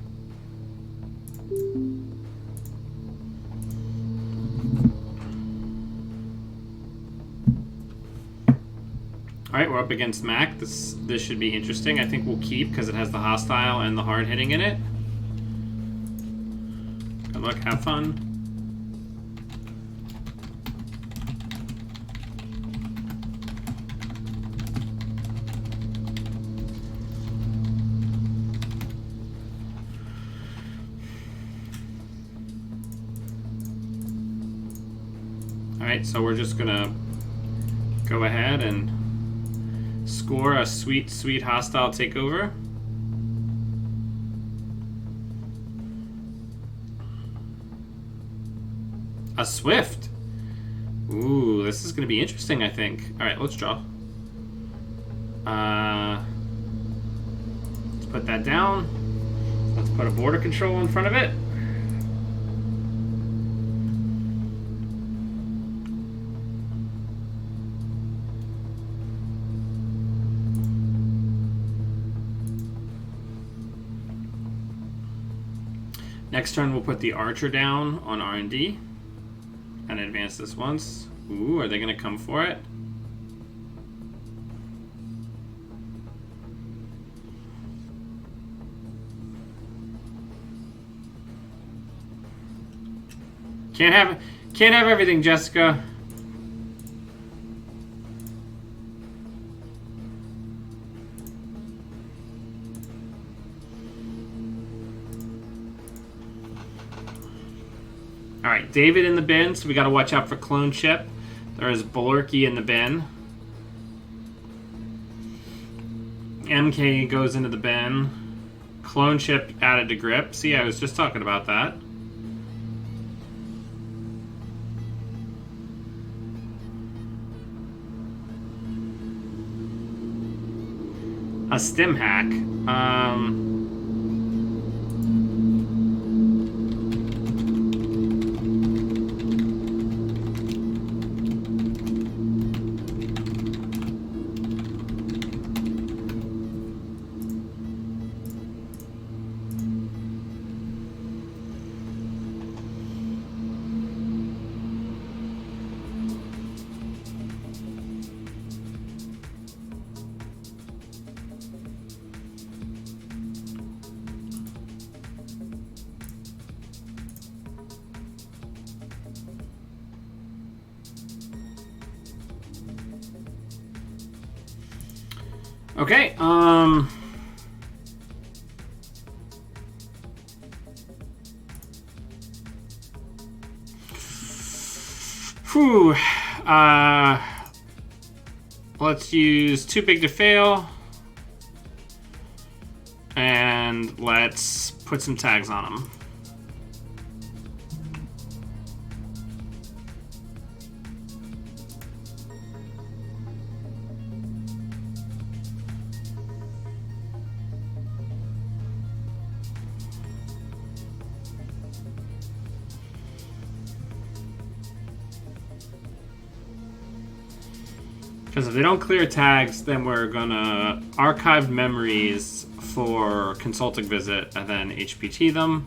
Alright, we're up against Mac. This should be interesting. I think we'll keep because it has the hostile and the hard hitting in it. Good luck, have fun. Alright, so we're just gonna go ahead and score a sweet, sweet hostile takeover. A Swift. Ooh, this is gonna be interesting, I think. Alright, let's draw. Let's put that down. Let's put a border control in front of it. Next turn, we'll put the archer down on R&D and advance this once. Ooh, are they going to come for it? Can't have everything, Jessica. Alright, David in the bin, so we gotta watch out for Clone Chip. There is Bolorky in the bin. MK goes into the bin. Clone Chip added to grip. See, I was just talking about that. A stim hack. Okay, whew. Let's use too big to fail. And let's put some tags on them. Because if they don't clear tags, then we're gonna archive memories for consulting visit and then HPT them.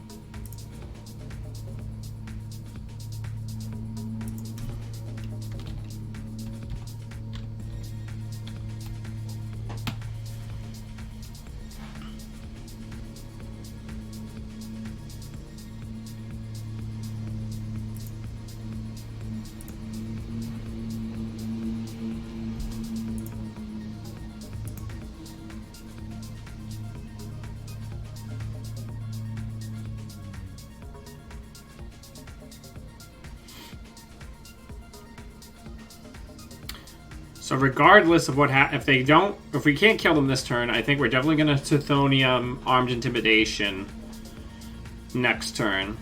So regardless of what if we can't kill them this turn, I think we're definitely going to Tithonium Armed Intimidation next turn.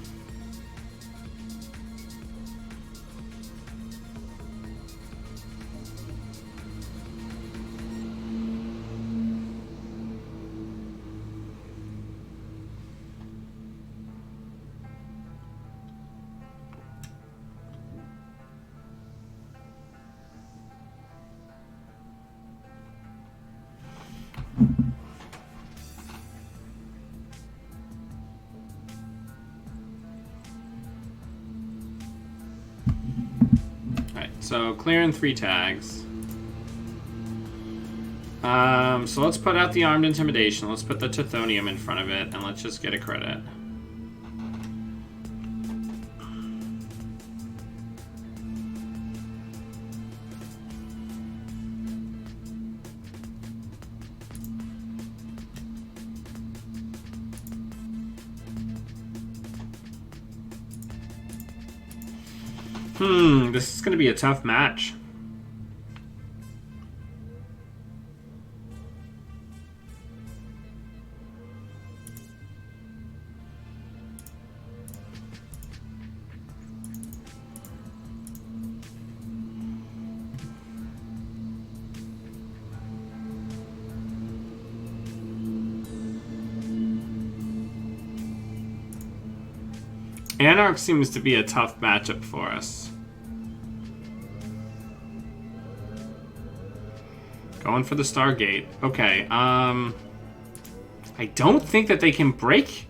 So clearing 3 tags. So let's put out the Armed Intimidation. Let's put the Tithonium in front of it, and let's just get a credit. This is going to be a tough match. Anarch seems to be a tough matchup for us. Going for the Stargate. Okay, I don't think that they can break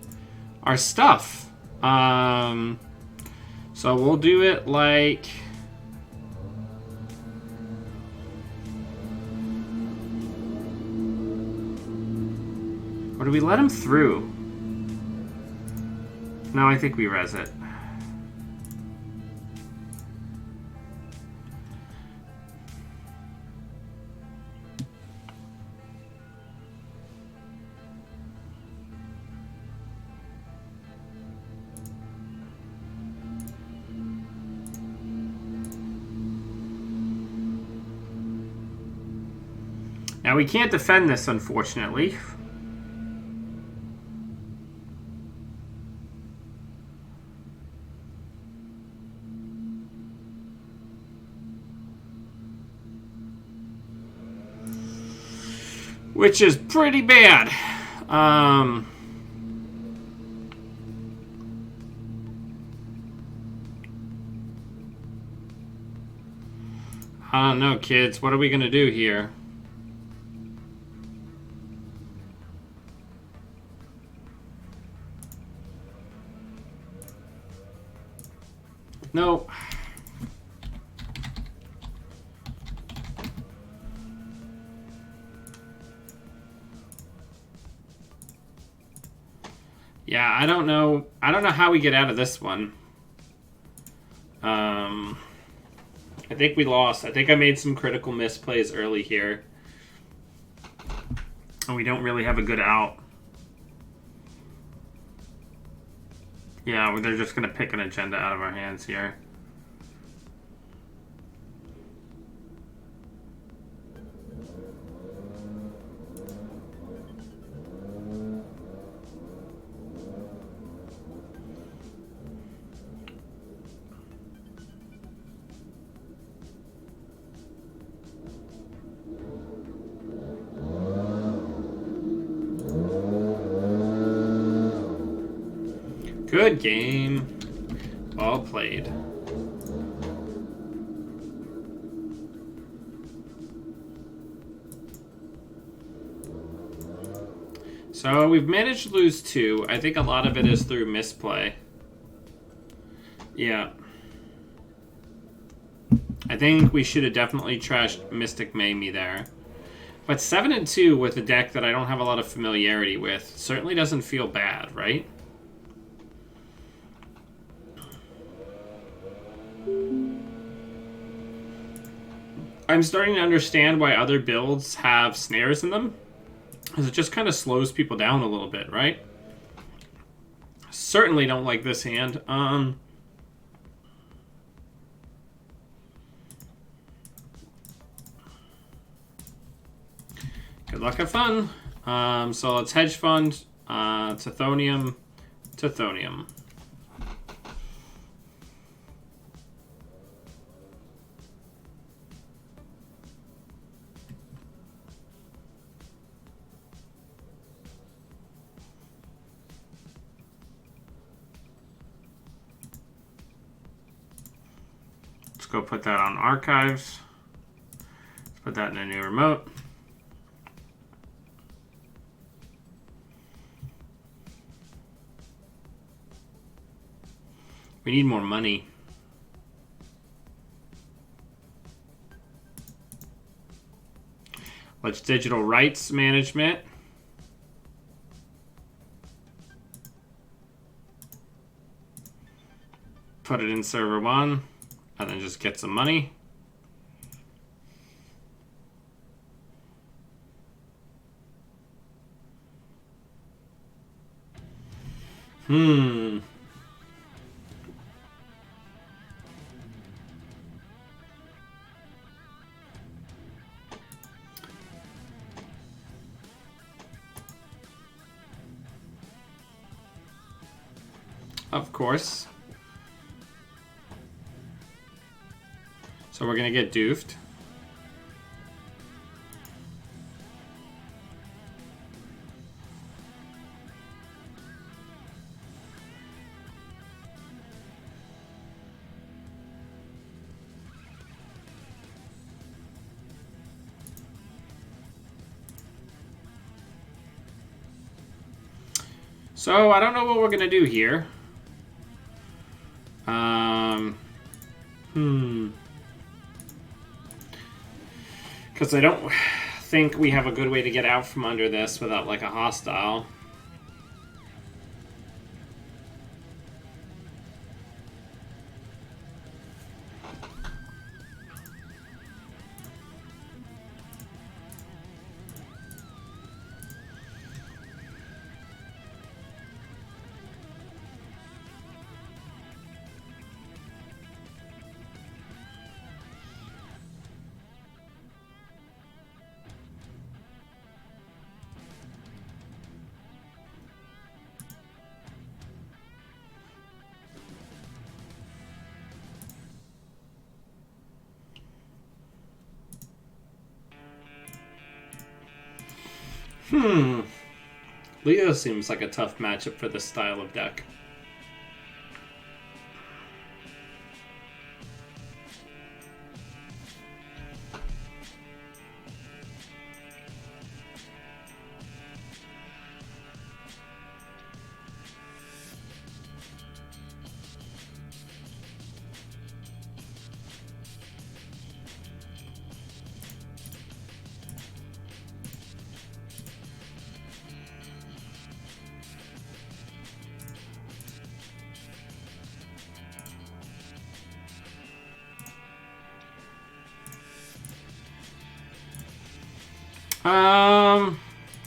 our stuff. So we'll do it like... Or do we let him through? No, I think we res it. Now we can't defend this, unfortunately. Which is pretty bad. I don't know, kids. What are we going to do here? No. Yeah, I don't know. I don't know how we get out of this one. I think we lost. I think I made some critical misplays early here. And we don't really have a good out. Yeah, they're just going to pick an agenda out of our hands here. Good game. Well played. So we've managed to lose 2. I think a lot of it is through misplay. Yeah. I think we should have definitely trashed Mystic Mamie there. But 7-2 with a deck that I don't have a lot of familiarity with certainly doesn't feel bad, right? I'm starting to understand why other builds have snares in them, because it just kind of slows people down a little bit, right? Certainly don't like this hand. Good luck, have fun. So let's hedge fund, Tithonium, Tithonium. Go put that on archives. Let's put that in a new remote. We need more money. Let's digital rights management. Put it in server 1. And then just get some money. Of course. So we're going to get doofed. So I don't know what we're going to do here. Because I don't think we have a good way to get out from under this without, like, a hostile. Leo seems like a tough matchup for this style of deck.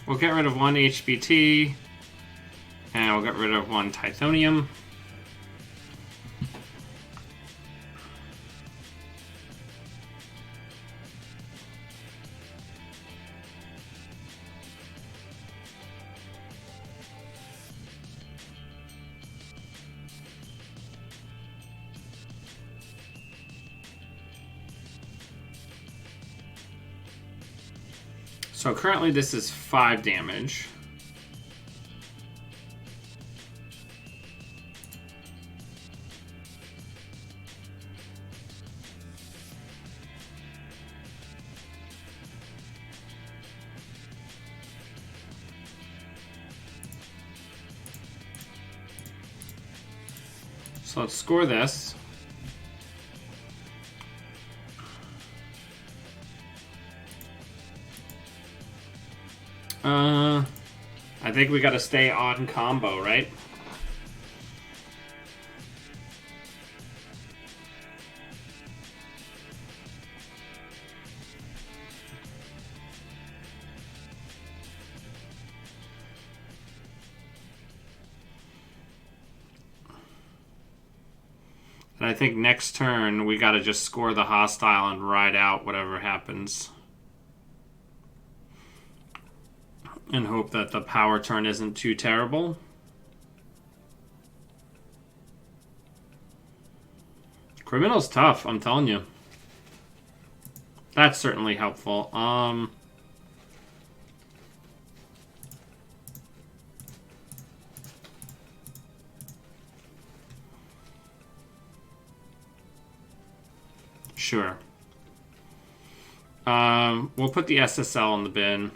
We'll get rid of 1 HBT, and we'll get rid of 1 Tithonium. So currently this is 5 damage. So let's score this. I think we gotta stay on combo, right? And I think next turn we gotta just score the hostile and ride out whatever happens. And hope that the power turn isn't too terrible. Criminal's tough, I'm telling you. That's certainly helpful. Sure. We'll put the SSL in the bin.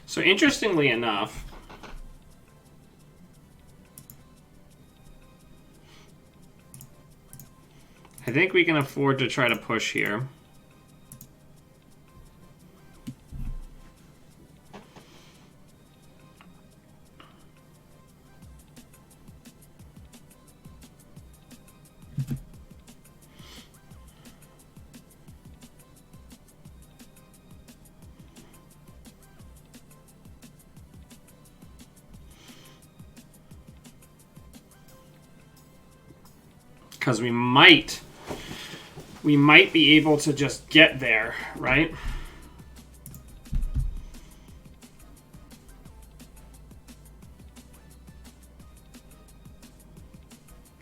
So interestingly enough, I think we can afford to try to push here. Because we might be able to just get there, right?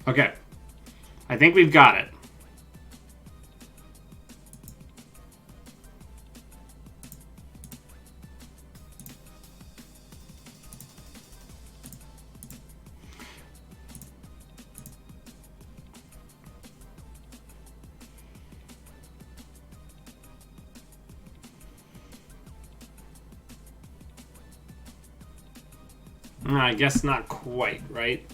Okay. I think we've got it. I guess not quite, right?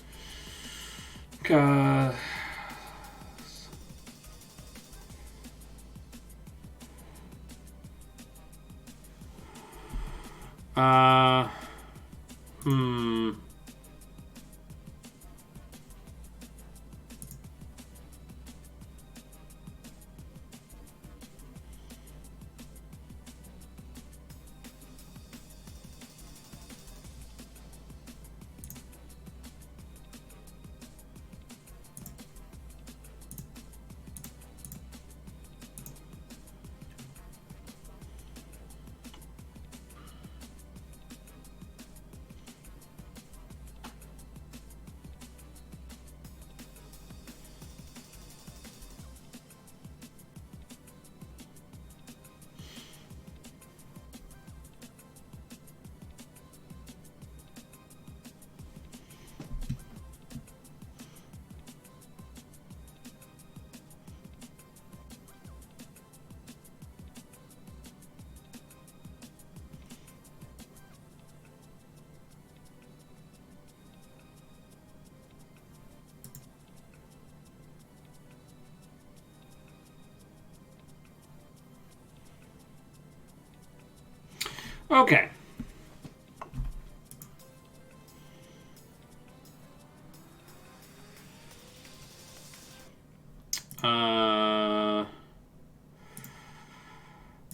Okay.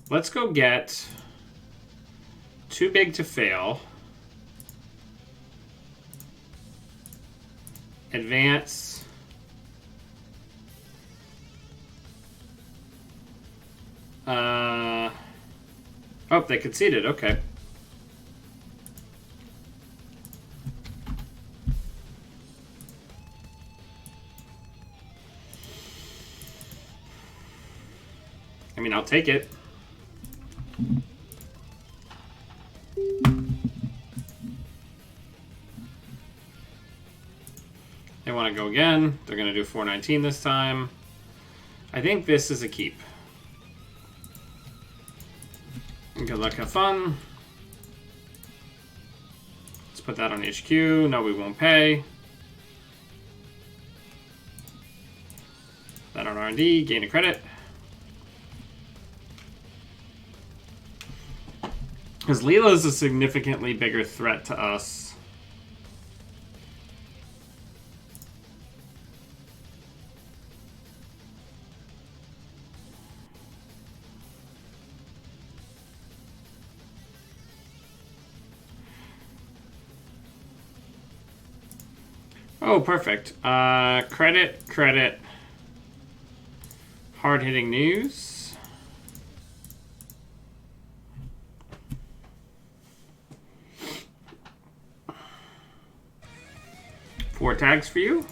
Let's go get Too Big to Fail. Advance. Oh, they conceded. Okay. I mean, I'll take it. They want to go again. They're going to do 419 this time. I think this is a keep. Good luck, have fun. Let's put that on HQ. No, we won't pay. That on R&D, gain a credit. Because Leela is a significantly bigger threat to us. Oh, perfect. Credit, credit. Hard-hitting news. Four tags for you.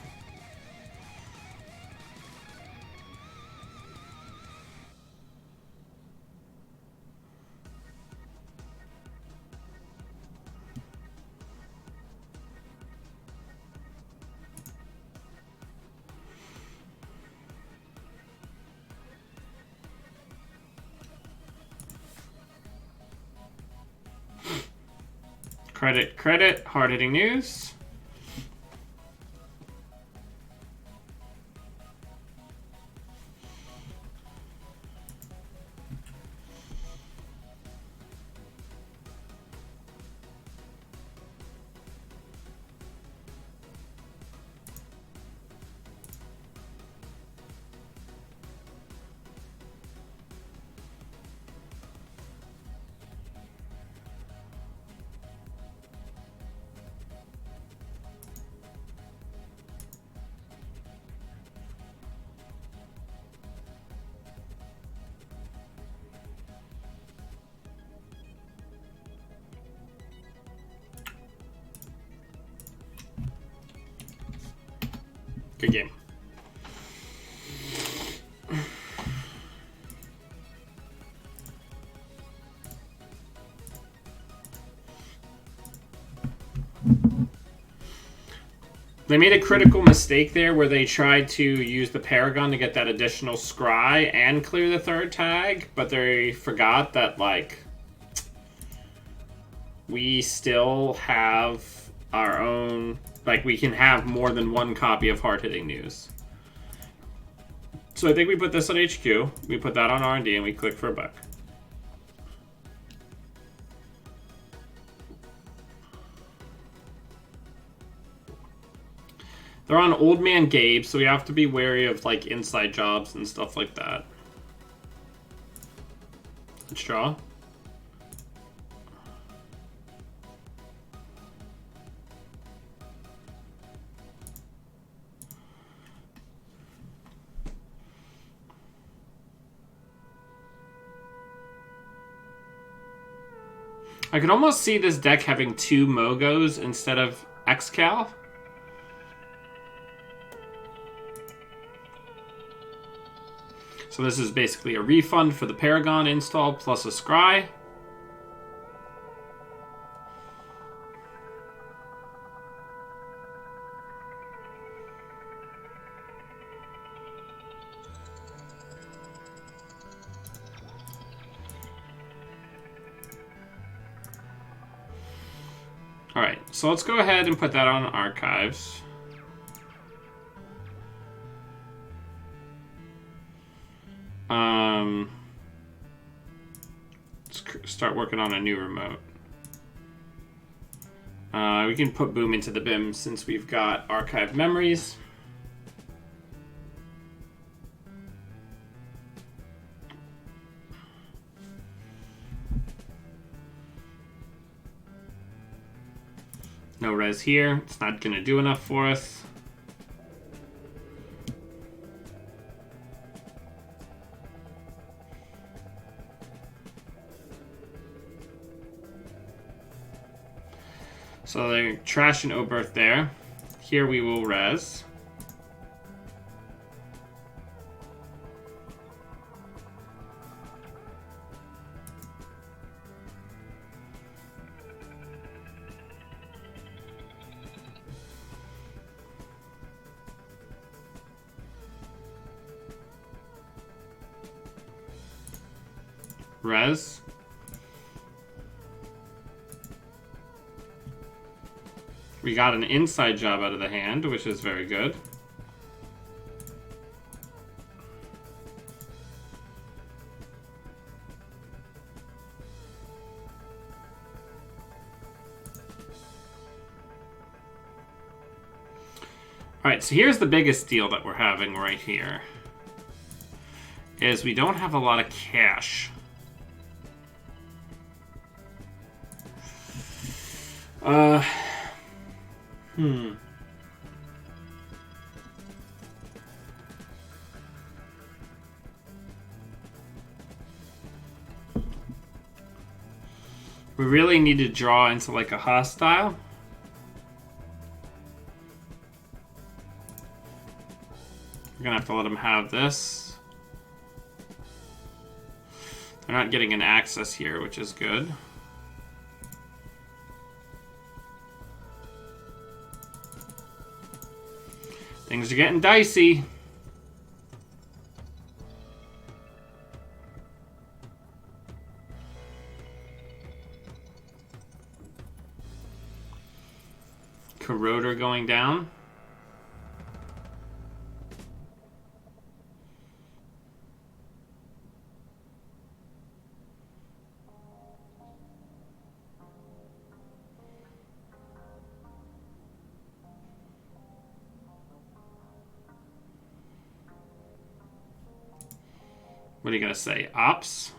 Credit, credit, hard-hitting news. Good game. They made a critical mistake there where they tried to use the Paragon to get that additional scry and clear the third tag, but they forgot that, like, we still have our own, like, we can have more than one copy of hard-hitting news. So I think we put this on HQ, we put that on R&D, and we click for a buck. They're on Old Man Gabe, so we have to be wary of, like, inside jobs and stuff like that. Let's draw. I could almost see this deck having two Mogos instead of Excal. So this is basically a refund for the Paragon install plus a scry. Alright, so let's go ahead and put that on archives. start working on a new remote. We can put Boom into the BIM since we've got archived memories. No res here. It's not going to do enough for us. So they're trash and Oberth there. Here we will res. Res. We got an inside job out of the hand, which is very good. Alright, so here's the biggest deal that we're having right here. Is we don't have a lot of cash. We really need to draw into like a hostile. We're gonna have to let them have this. They're not getting an access here, which is good. Things are getting dicey. Corroder going down. What are you gonna say? Ops?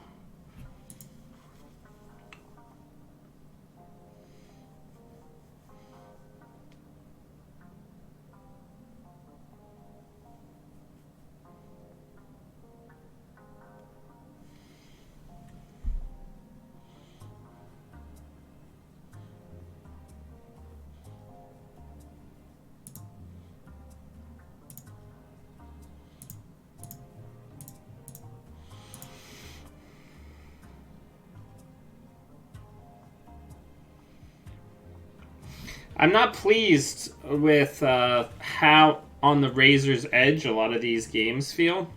I'm not pleased with how on the razor's edge a lot of these games feel.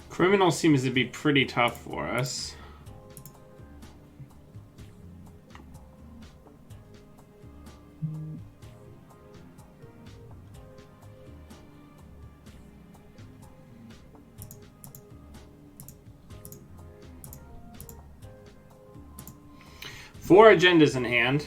Criminal seems to be pretty tough for us. Four agendas in hand.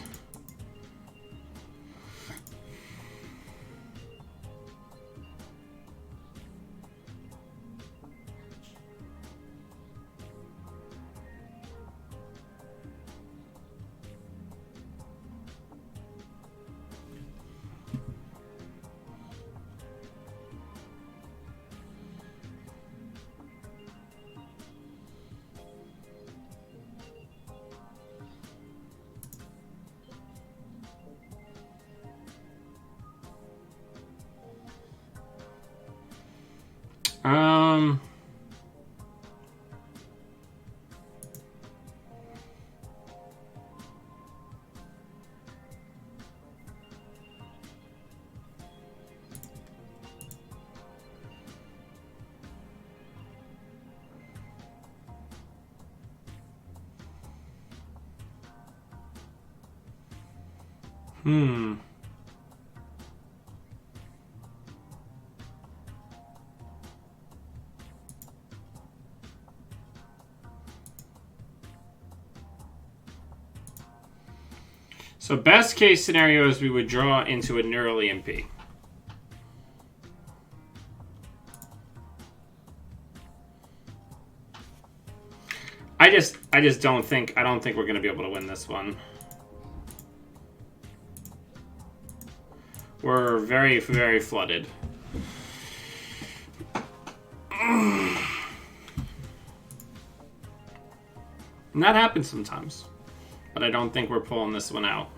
Hmm. So best case scenario is we would draw into a neural EMP. I just don't think we're gonna be able to win this one. We're very, very flooded. And that happens sometimes. But I don't think we're pulling this one out.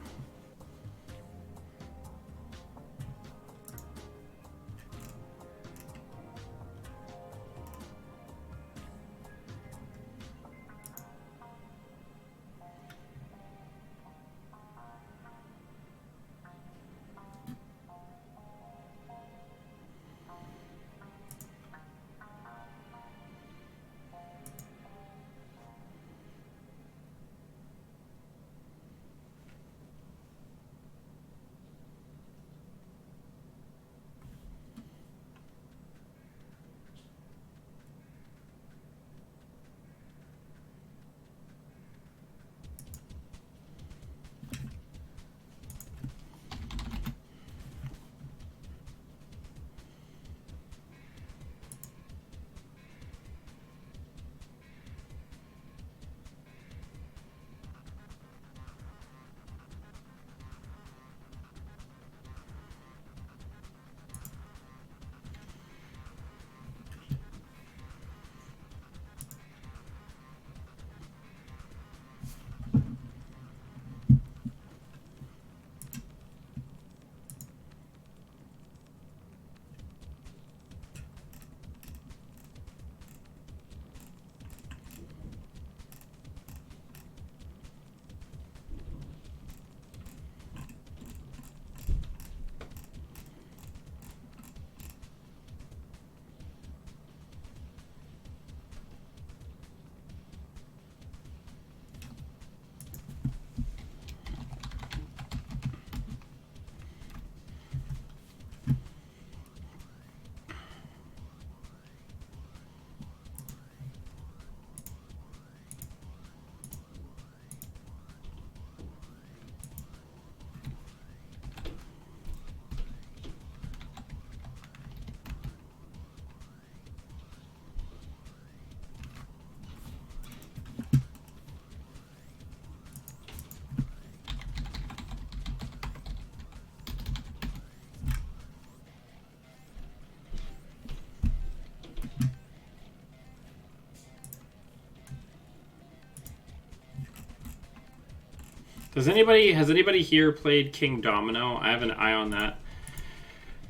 Has anybody here played King Domino? I have an eye on that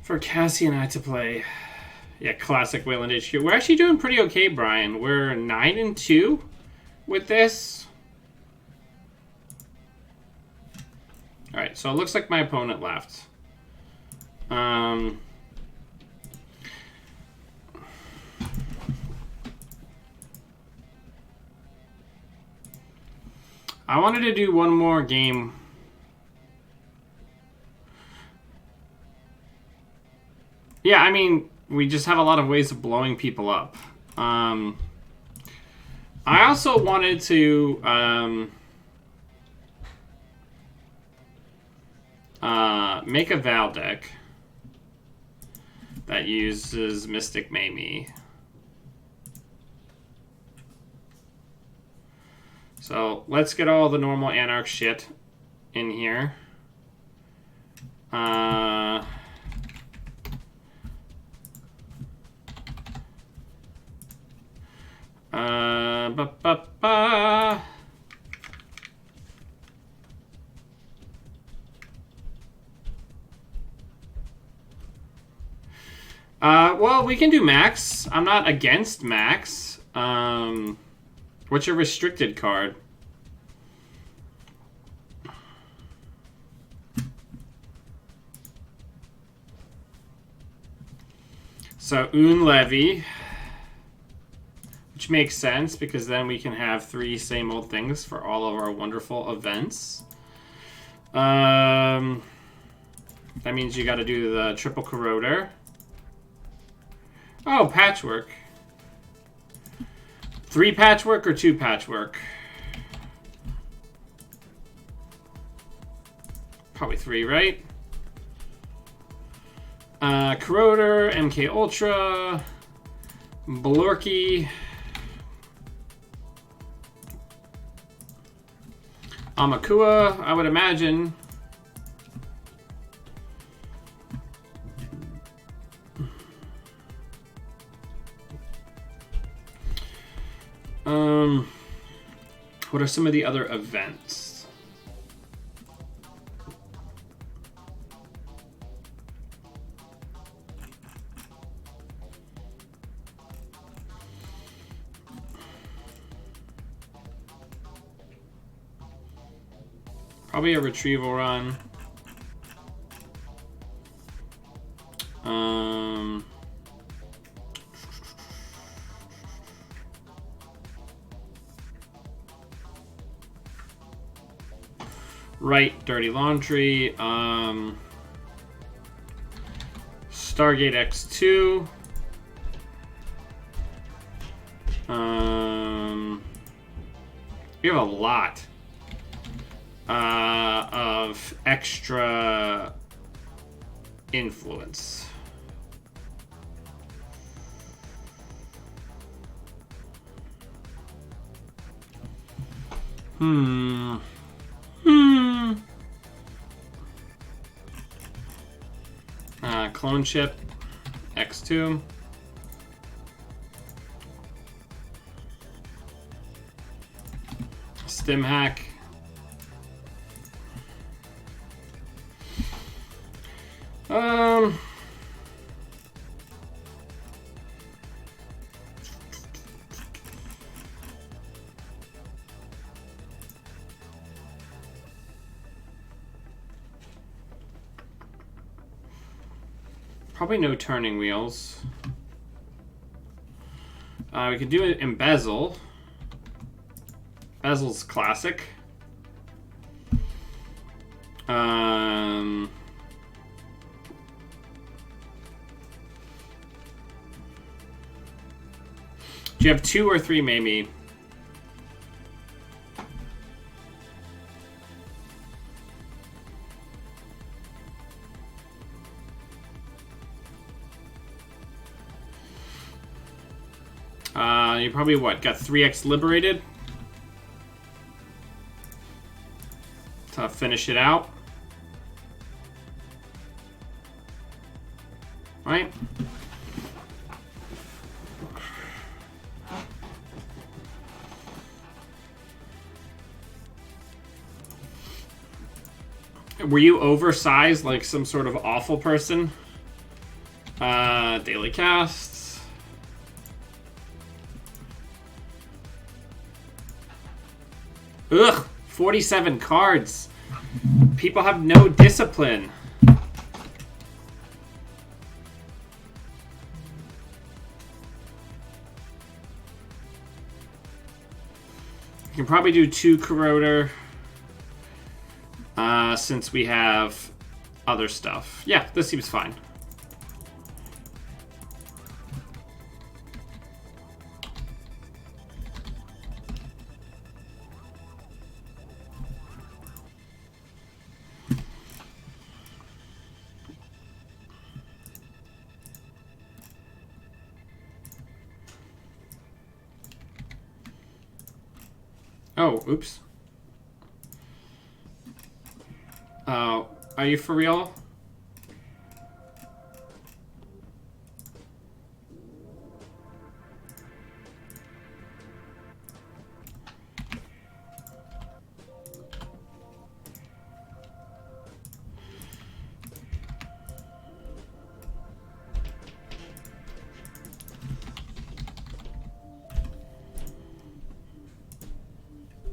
for Cassie and I to play. Yeah, classic Wayland HQ. We're actually doing pretty okay, Brian. We're 9-2 with this. All right, so it looks like my opponent left. I wanted to do one more game. Yeah, I mean, we just have a lot of ways of blowing people up. I also wanted to make a Val deck that uses Mystic Mamie. So let's get all the normal Anarch shit in here. Well, we can do Max. I'm not against Max. What's your restricted card? So, Un Levy. Which makes sense, because then we can have 3 same old things for all of our wonderful events. That means you got to do the triple corroder. Oh, patchwork. 3 patchwork or 2 patchwork? Probably 3, right? Corroder, MK Ultra, Blorky, Amakua, I would imagine. What are some of the other events? Probably a retrieval run. Right, Dirty Laundry. Stargate X2. We have a lot of extra influence. Clone chip, X2. Stim hack. Probably no turning wheels. We could do it in Bezel. Bezel's classic. Do you have 2 or 3 maybe? You probably, what, got 3x liberated? To finish it out. Right? Were you oversized like some sort of awful person? Daily casts. Ugh, 47 cards. People have no discipline. You can probably do 2 corroder. Since we have other stuff. Yeah, this seems fine. Oh, oops. Are you for real?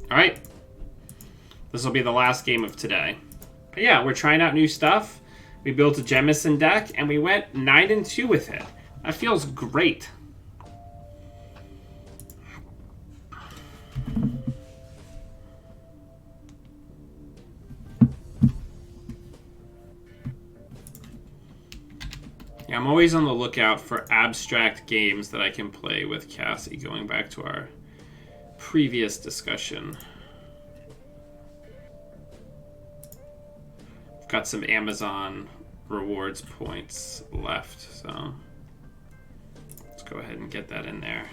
Alright. This will be the last game of today. But yeah, we're trying out new stuff. We built a Jemison deck, and we went 9-2 with it. That feels great. I'm always on the lookout for abstract games that I can play with Cassie, going back to our previous discussion. I've got some Amazon rewards points left, so let's go ahead and get that in there.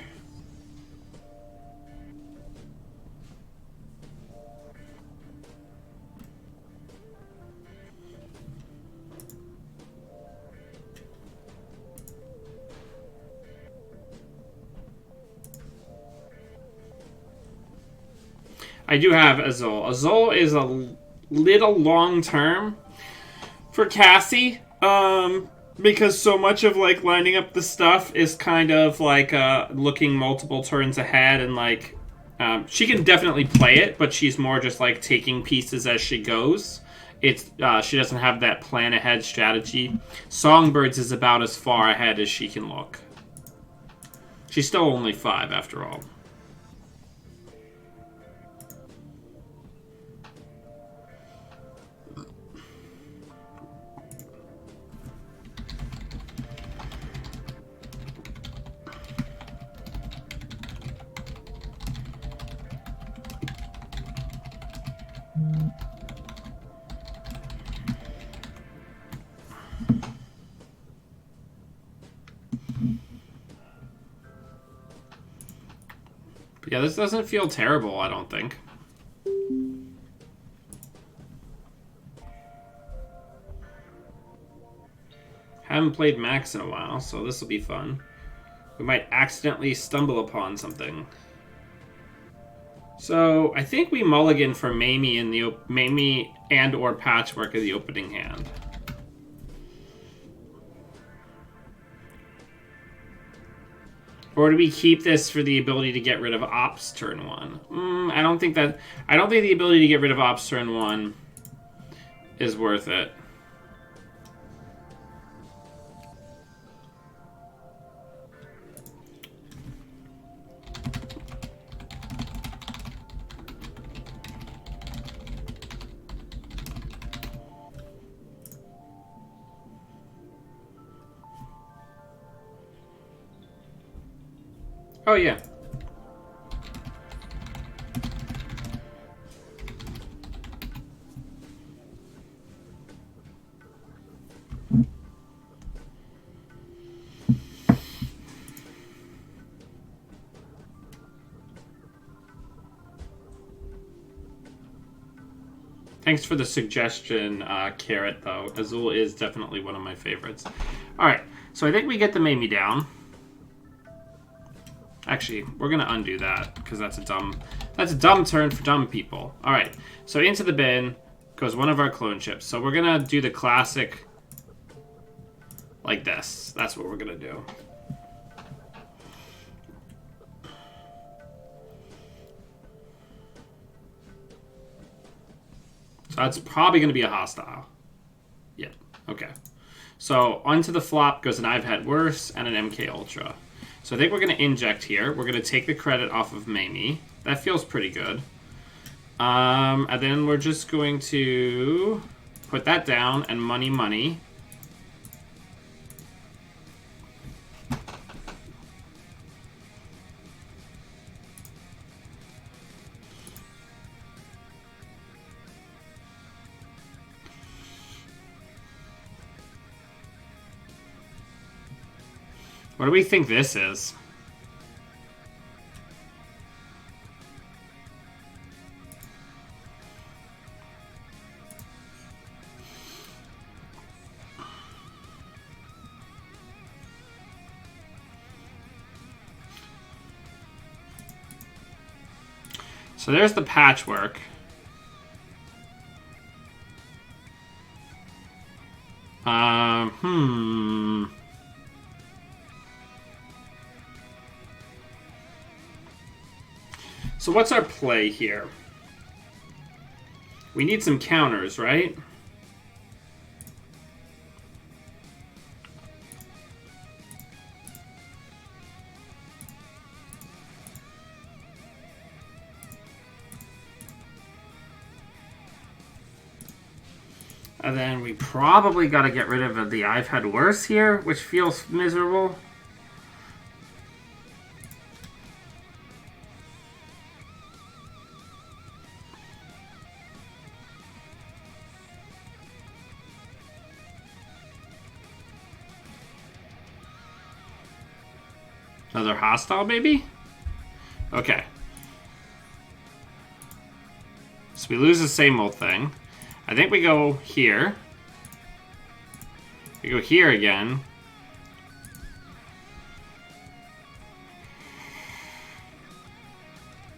I do have Azul. Azul is a little long term for Cassie, because so much of like lining up the stuff is kind of like looking multiple turns ahead, and like she can definitely play it, but she's more just like taking pieces as she goes. It's she doesn't have that plan ahead strategy. Songbirds is about as far ahead as she can look. She's still only 5 after all. But yeah, this doesn't feel terrible, I don't think. Haven't played Max in a while, so this will be fun. We might accidentally stumble upon something. So I think we mulligan for Mamie in the Mamie and or Patchwork of the opening hand. Or do we keep this for the ability to get rid of Ops turn 1? I don't think the ability to get rid of Ops turn 1 is worth it. Oh, yeah. Thanks for the suggestion, Carrot, though. Azul is definitely one of my favorites. Alright, so I think we get the Mamie down. Actually, we're gonna undo that because that's a dumb turn for dumb people. All right, so into the bin goes one of our clone chips. So we're gonna do the classic like this. That's what we're gonna do. So that's probably gonna be a hostile. Yeah. Okay. So onto the flop goes an I've Had Worse and an MK Ultra. So I think we're going to inject here. We're going to take the credit off of Mamie. That feels pretty good. And then we're just going to put that down and money, money. What do we think this is? So there's the Patchwork. So what's our play here? We need some counters, right? And then we probably got to get rid of the I've had worse here, which feels miserable. Another hostile, maybe? Okay. So we lose the same old thing. I think we go here. We go here again.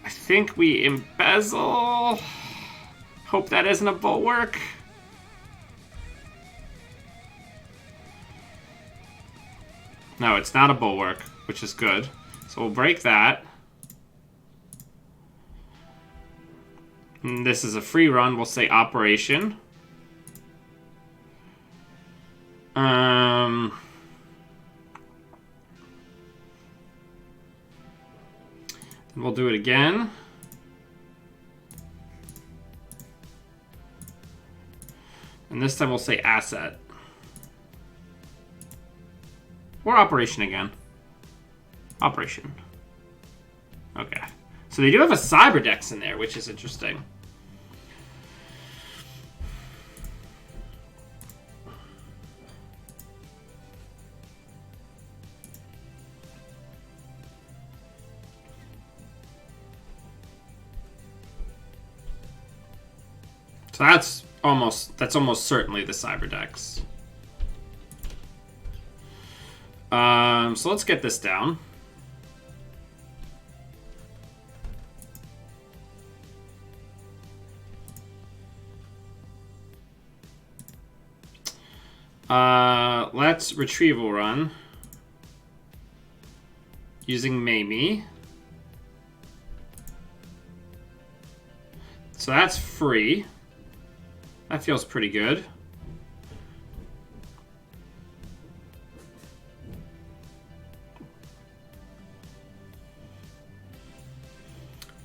I think we embezzle. Hope that isn't a bulwark. No, it's not a bulwark, which is good. So we'll break that. And this is a free run. We'll say operation. And we'll do it again. And this time we'll say asset. Or operation again. Operation. Okay. So they do have a cyber dex in there, which is interesting. So that's almost certainly the cyber dex. So let's get this down. Let's retrieval run using Mamie. So that's free. That feels pretty good.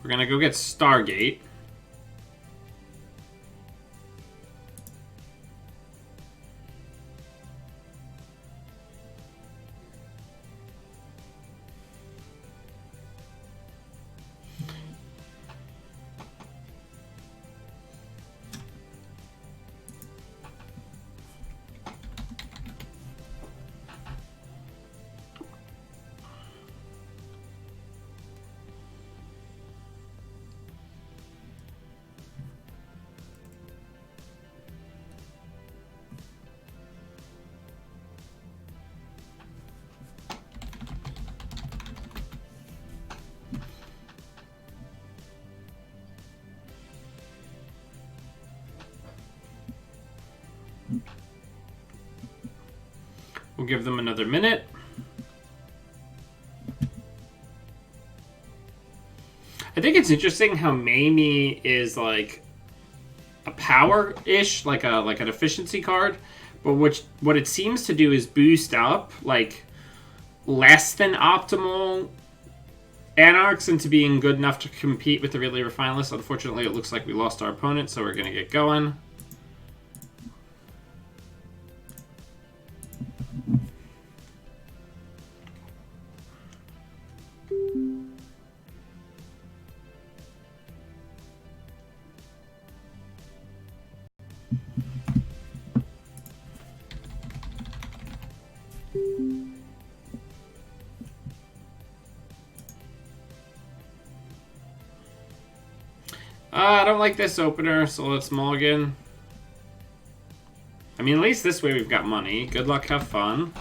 We're gonna go get Stargate. We'll give them another minute. I think it's interesting how Mamie is like a power-ish, like an efficiency card, but what it seems to do is boost up like less than optimal Anarchs into being good enough to compete with the really refined list. Unfortunately, it looks like we lost our opponent, so we're gonna get going. I don't like this opener, so let's mulligan. I mean, at least this way we've got money. Good luck, have fun.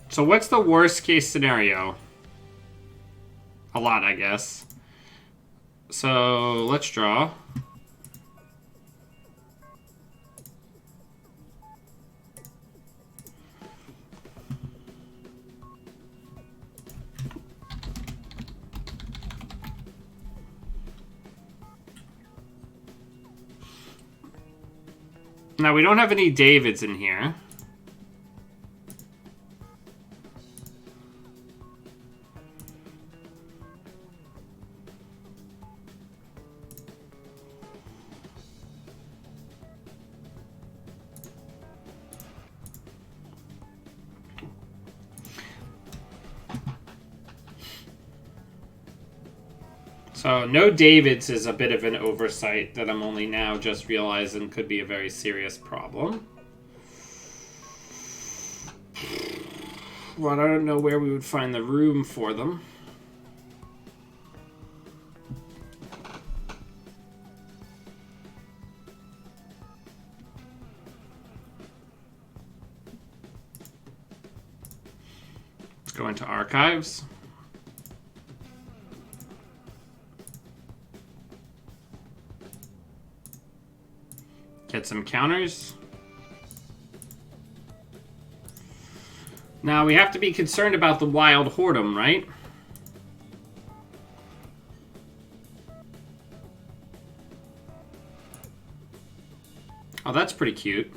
So what's the worst case scenario? A lot, I guess. So let's draw. Now, we don't have any Davids in here. So no Davids is a bit of an oversight that I'm only now just realizing could be a very serious problem. Well, I don't know where we would find the room for them. Let's go into archives. Get some counters. Now, we have to be concerned about the wild whoredom, right? Oh, that's pretty cute.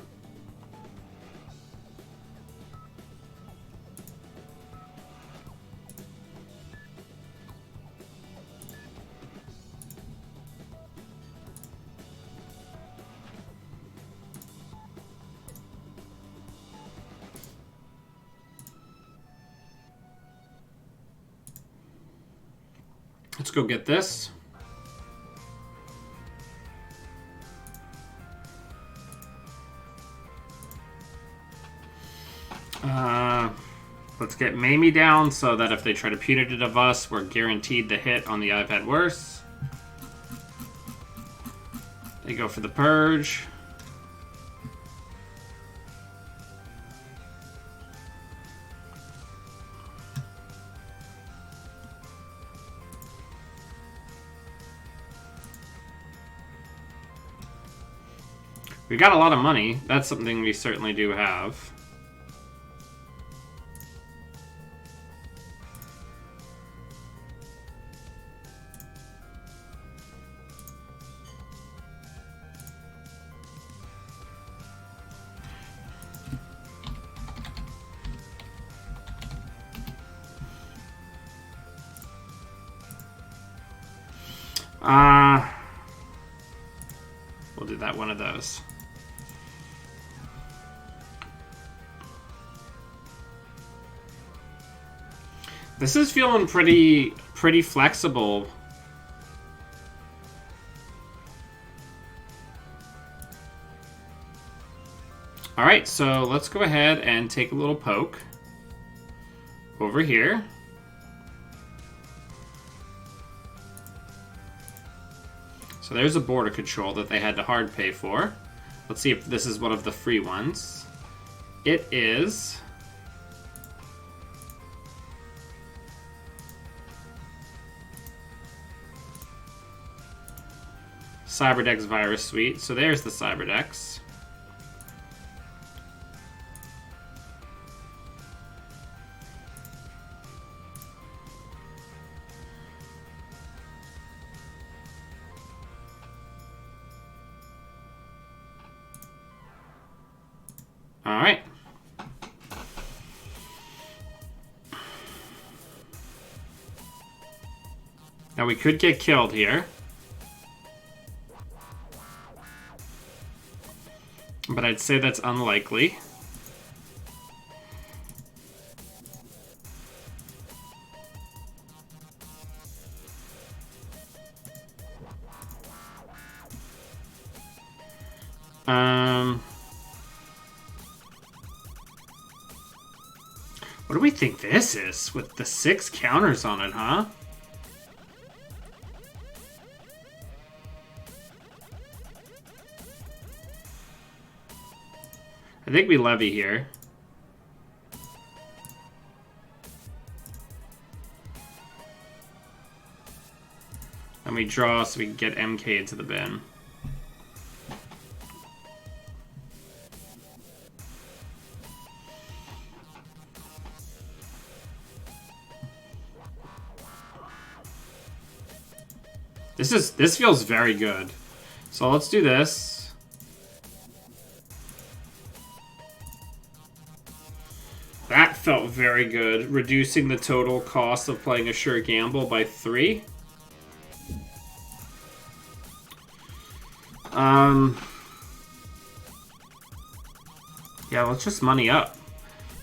Let's go get this. Let's get Mamie down so that if they try to punitive us, we're guaranteed the hit on the I've had worse. They go for the purge. We got a lot of money. That's something we certainly do have. We'll do that one of those. This is feeling pretty flexible. All right, so let's go ahead and take a little poke over here. So there's a border control that they had to hard pay for. Let's see if this is one of the free ones. It is. Cyberdex Virus Suite. So there's the Cyberdex. All right. Now we could get killed here. But I'd say that's unlikely. What do we think this is? With the 6 counters on it, huh? I think we levy here. And we draw so we can get MK into the bin. This feels very good. So let's do this. That felt very good, reducing the total cost of playing a sure gamble by 3. Yeah, let's just money up.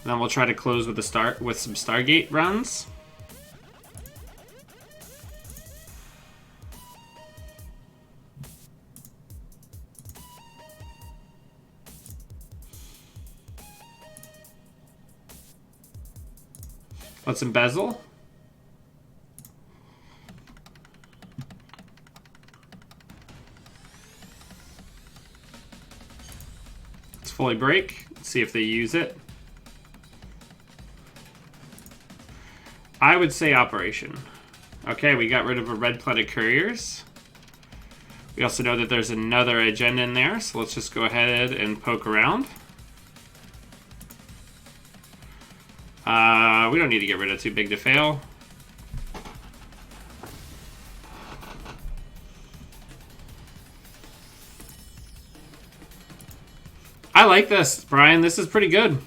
And then we'll try to close with some Stargate runs. Let's embezzle. Let's fully break. See if they use it. I would say operation. Okay, we got rid of a red-plated couriers. We also know that there's another agenda in there, so let's just go ahead and poke around. We don't need to get rid of too big to fail. I like this, Brian. This is pretty good.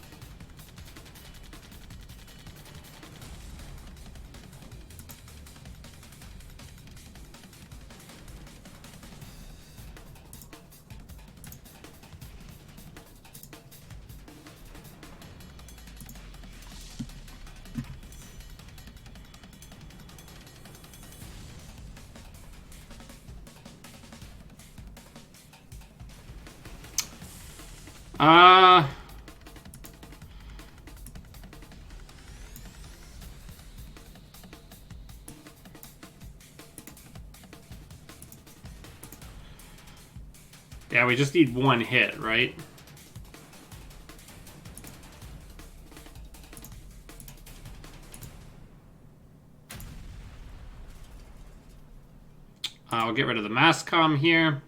Yeah, we just need one hit, right? I'll get rid of the mass comm here.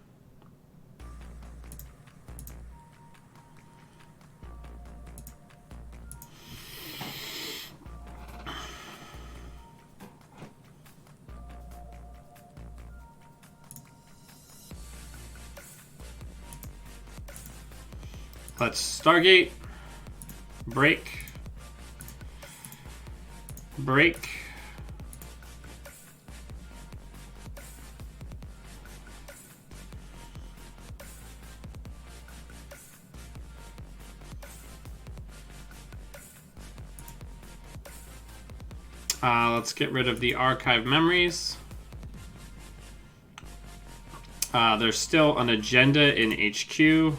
Let's Stargate, break, break. Let's get rid of the archive memories. There's still an agenda in HQ.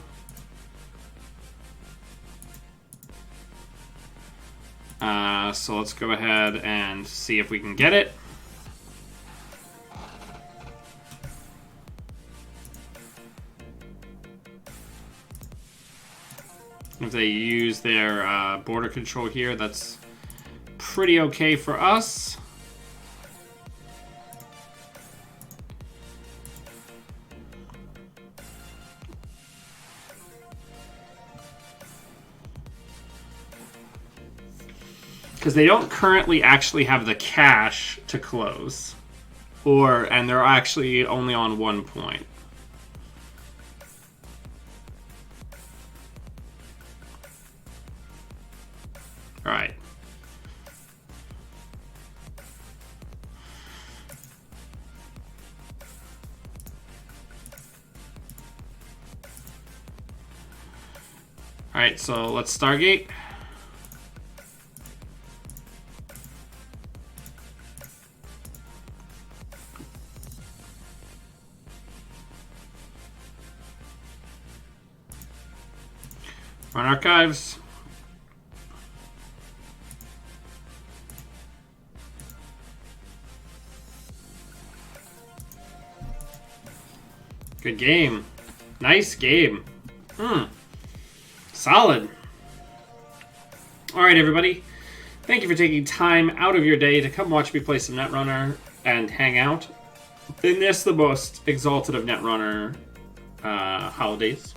So let's go ahead and see if we can get it. If they use their border control here, that's pretty okay for us. Because they don't currently actually have the cash to close. And they're actually only on 1 point. Alright. Alright, so let's Stargate. Run archives. Good game. Nice game. Solid. All right, everybody. Thank you for taking time out of your day to come watch me play some Netrunner and hang out in this, the most exalted of Netrunner holidays,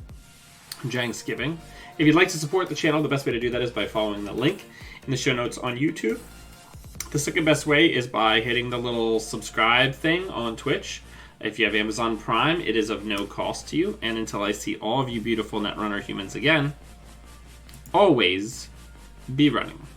Janksgiving. If you'd like to support the channel, the best way to do that is by following the link in the show notes on YouTube. The second best way is by hitting the little subscribe thing on Twitch. If you have Amazon Prime, it is of no cost to you. And until I see all of you beautiful Netrunner humans again, always be running.